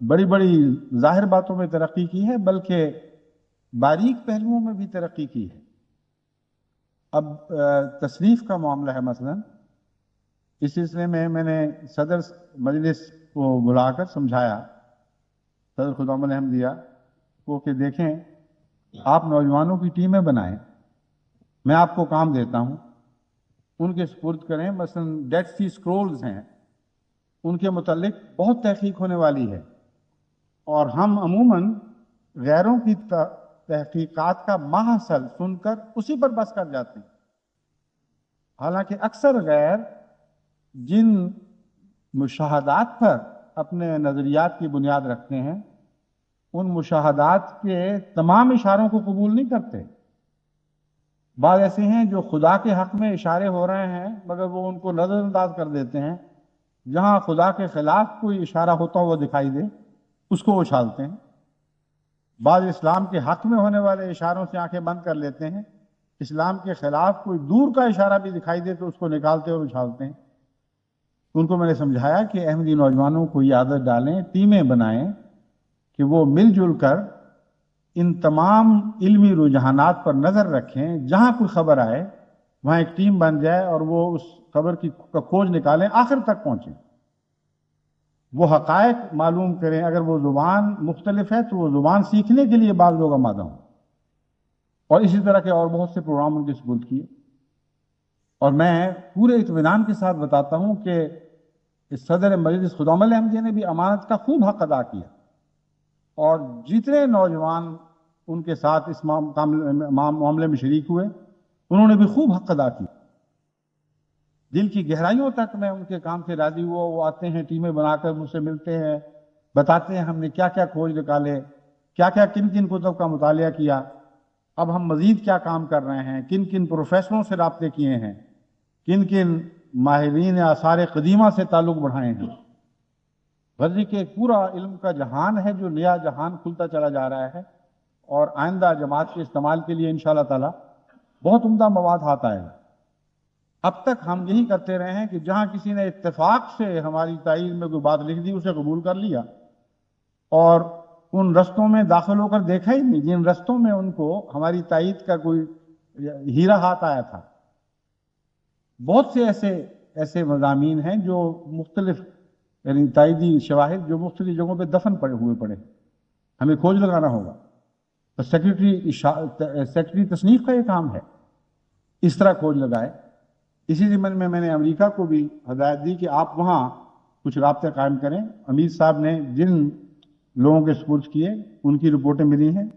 بڑی بڑی ظاہر باتوں میں ترقی کی ہے بلکہ باریک پہلوؤں میں بھی ترقی کی ہے۔ اب تصنیف کا معاملہ ہے مثلا، اس سلسلے میں نے صدر مجلس کو بلا کر سمجھایا، صدر خدام الاحمدیہ کو، کہ دیکھیں آپ نوجوانوں کی ٹیمیں بنائیں، میں آپ کو کام دیتا ہوں، ان کے سپرد کریں۔ مثلا ڈیڈ سی اسکرولز ہیں، ان کے متعلق بہت تحقیق ہونے والی ہے، اور ہم عموماً غیروں کی تحقیقات کا ماحصل سن کر اسی پر بس کر جاتے ہیں، حالانکہ اکثر غیر جن مشاہدات پر اپنے نظریات کی بنیاد رکھتے ہیں ان مشاہدات کے تمام اشاروں کو قبول نہیں کرتے۔ بعض ایسے ہیں جو خدا کے حق میں اشارے ہو رہے ہیں مگر وہ ان کو نظر انداز کر دیتے ہیں، جہاں خدا کے خلاف کوئی اشارہ ہوتا ہوا دکھائی دے اس کو اچھالتے ہیں۔ بعض اسلام کے حق میں ہونے والے اشاروں سے آنکھیں بند کر لیتے ہیں اسلام کے خلاف کوئی دور کا اشارہ بھی دکھائی دے تو اس کو نکالتے اور اچھالتے ہیں۔ ان کو میں نے سمجھایا کہ احمدی نوجوانوں کو یہ عادت ڈالیں، ٹیمیں بنائیں کہ وہ مل جل کر ان تمام علمی رجحانات پر نظر رکھیں، جہاں کوئی خبر آئے وہاں ایک ٹیم بن جائے اور وہ اس خبر کی کھوج نکالیں، آخر تک پہنچیں، وہ حقائق معلوم کریں۔ اگر وہ زبان مختلف ہے تو وہ زبان سیکھنے کے لیے بعض لوگ آمادہ ہوں، اور اسی طرح کے اور بہت سے پروگرام ان کے سپرد کیے۔ اور میں پورے اطمینان کے ساتھ بتاتا ہوں کہ صدر مجلس خدام احمدیہ نے بھی امانت کا خوب حق ادا کیا، اور جتنے نوجوان ان کے ساتھ اس معاملے میں شریک ہوئے انہوں نے بھی خوب حق ادا کیا۔ دل کی گہرائیوں تک میں ان کے کام سے راضی ہوا۔ وہ آتے ہیں، ٹیمیں بنا کر مجھ سے ملتے ہیں، بتاتے ہیں ہم نے کیا کیا کھوج نکالے، کیا کیا کن کن کتب کا مطالعہ کیا، اب ہم مزید کیا کام کر رہے ہیں، کن کن پروفیسروں سے رابطے کیے ہیں، کن کن ماہرین آثار قدیمہ سے تعلق بڑھائے ہیں۔ غرضی کہ ایک پورا علم کا جہان ہے جو نیا جہان کھلتا چلا جا رہا ہے، اور آئندہ جماعت کے استعمال کے لیے انشاءاللہ تعالی بہت عمدہ مواد ہاتھ آئے گا۔ اب تک ہم یہی کرتے رہے ہیں کہ جہاں کسی نے اتفاق سے ہماری تائید میں کوئی بات لکھ دی اسے قبول کر لیا، اور ان رستوں میں داخل ہو کر دیکھا ہی نہیں جن رستوں میں ان کو ہماری تائید کا کوئی ہیرا ہاتھ آیا تھا۔ بہت سے ایسے مضامین ہیں جو مختلف یعنی تائیدی شواہد جو مختلف جگہوں پہ دفن پڑے، ہمیں کھوج لگانا ہوگا۔ تو سیکرٹری تصنیف کا یہ کام ہے، اس طرح کھوج لگائے۔ اسی ضمن میں میں نے امریکہ کو بھی ہدایت دی کہ آپ وہاں کچھ رابطے قائم کریں۔ امیر صاحب نے جن لوگوں کے سپرد کیے ان کی رپورٹیں ملی ہیں،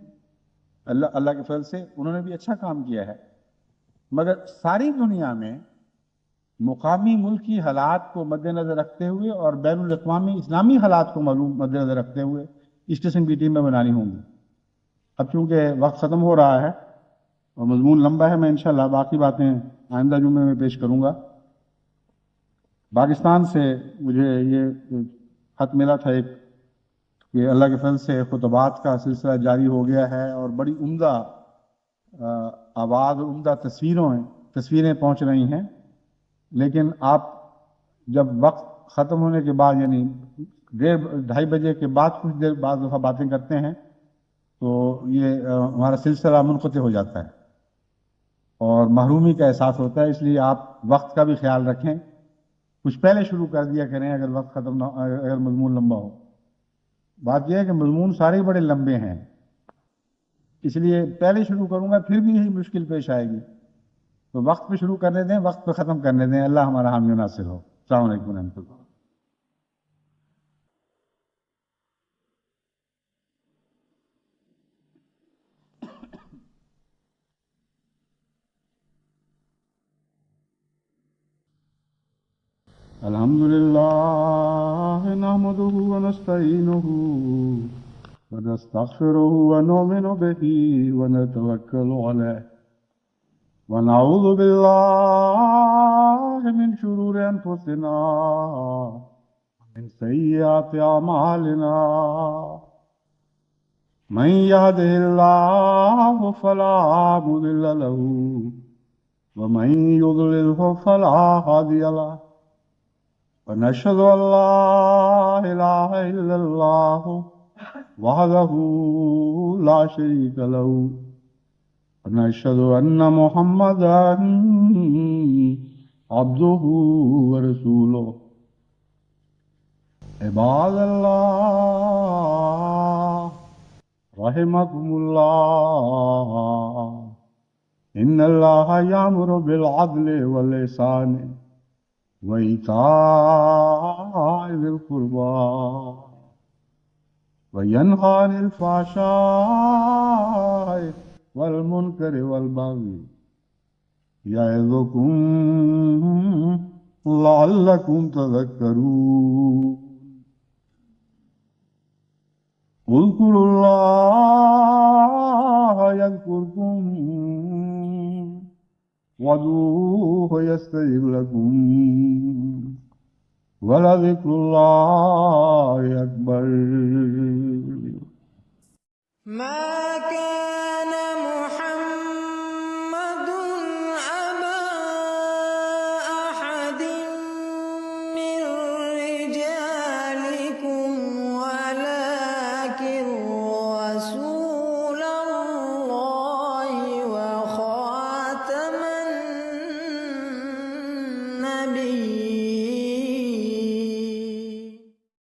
اللہ کے فضل سے انہوں نے بھی اچھا کام کیا ہے، مگر ساری دنیا میں مقامی ملکی حالات کو مد نظر رکھتے ہوئے اور بین الاقوامی اسلامی حالات کو مد نظر رکھتے ہوئے اس قسم کی ٹیمیں بنانی ہوں گی۔ اب چونکہ وقت ختم ہو رہا ہے اور مضمون لمبا ہے، میں انشاءاللہ باقی باتیں آئندہ جمعے میں پیش کروں گا۔ پاکستان سے مجھے یہ خط ملا تھا ایک کہ اللہ کے فضل سے خطبات کا سلسلہ جاری ہو گیا ہے، اور بڑی عمدہ آواز اور عمدہ تصویریں پہنچ رہی ہیں، لیکن آپ جب وقت ختم ہونے کے بعد یعنی 1:30 بجے کے بعد کچھ دیر بعض دفعہ باتیں کرتے ہیں تو یہ ہمارا سلسلہ منقطع ہو جاتا ہے اور محرومی کا احساس ہوتا ہے، اس لیے آپ وقت کا بھی خیال رکھیں، کچھ پہلے شروع کر دیا کریں اگر وقت ختم نہ اگر مضمون لمبا ہو۔ بات یہ ہے کہ مضمون سارے بڑے لمبے ہیں، اس لیے پہلے شروع کروں گا پھر بھی یہی مشکل پیش آئے گی، تو وقت پہ شروع کرنے دیں، وقت پہ ختم کرنے دیں۔ اللہ ہمارا حامی و ناصر ہو۔ السلام علیکم و رحمۃ اللہ۔ الحمد لله نحمده ونستعينه ونستغفره ونؤمن به ونتوكل عليه ونعوذ بالله من شرور أنفسنا ومن سيئات أعمالنا من يهده الله فلا مضل له ومن يضلله فلا هادي له ونشهد أن لا إله إلا الله وحده لا شريك له ونشهد أن محمدا عبده ورسوله عباد الله رحمكم الله إن الله يأمر بالعدل والإحسان وإيتاء ذي القربى وينهى عن الفحشاء والمنكر والبغي يعظكم لعلكم تذكرون اذكروا الله يذكركم وادعوه يستجب لكم ولذكر الله أكبر. ما كان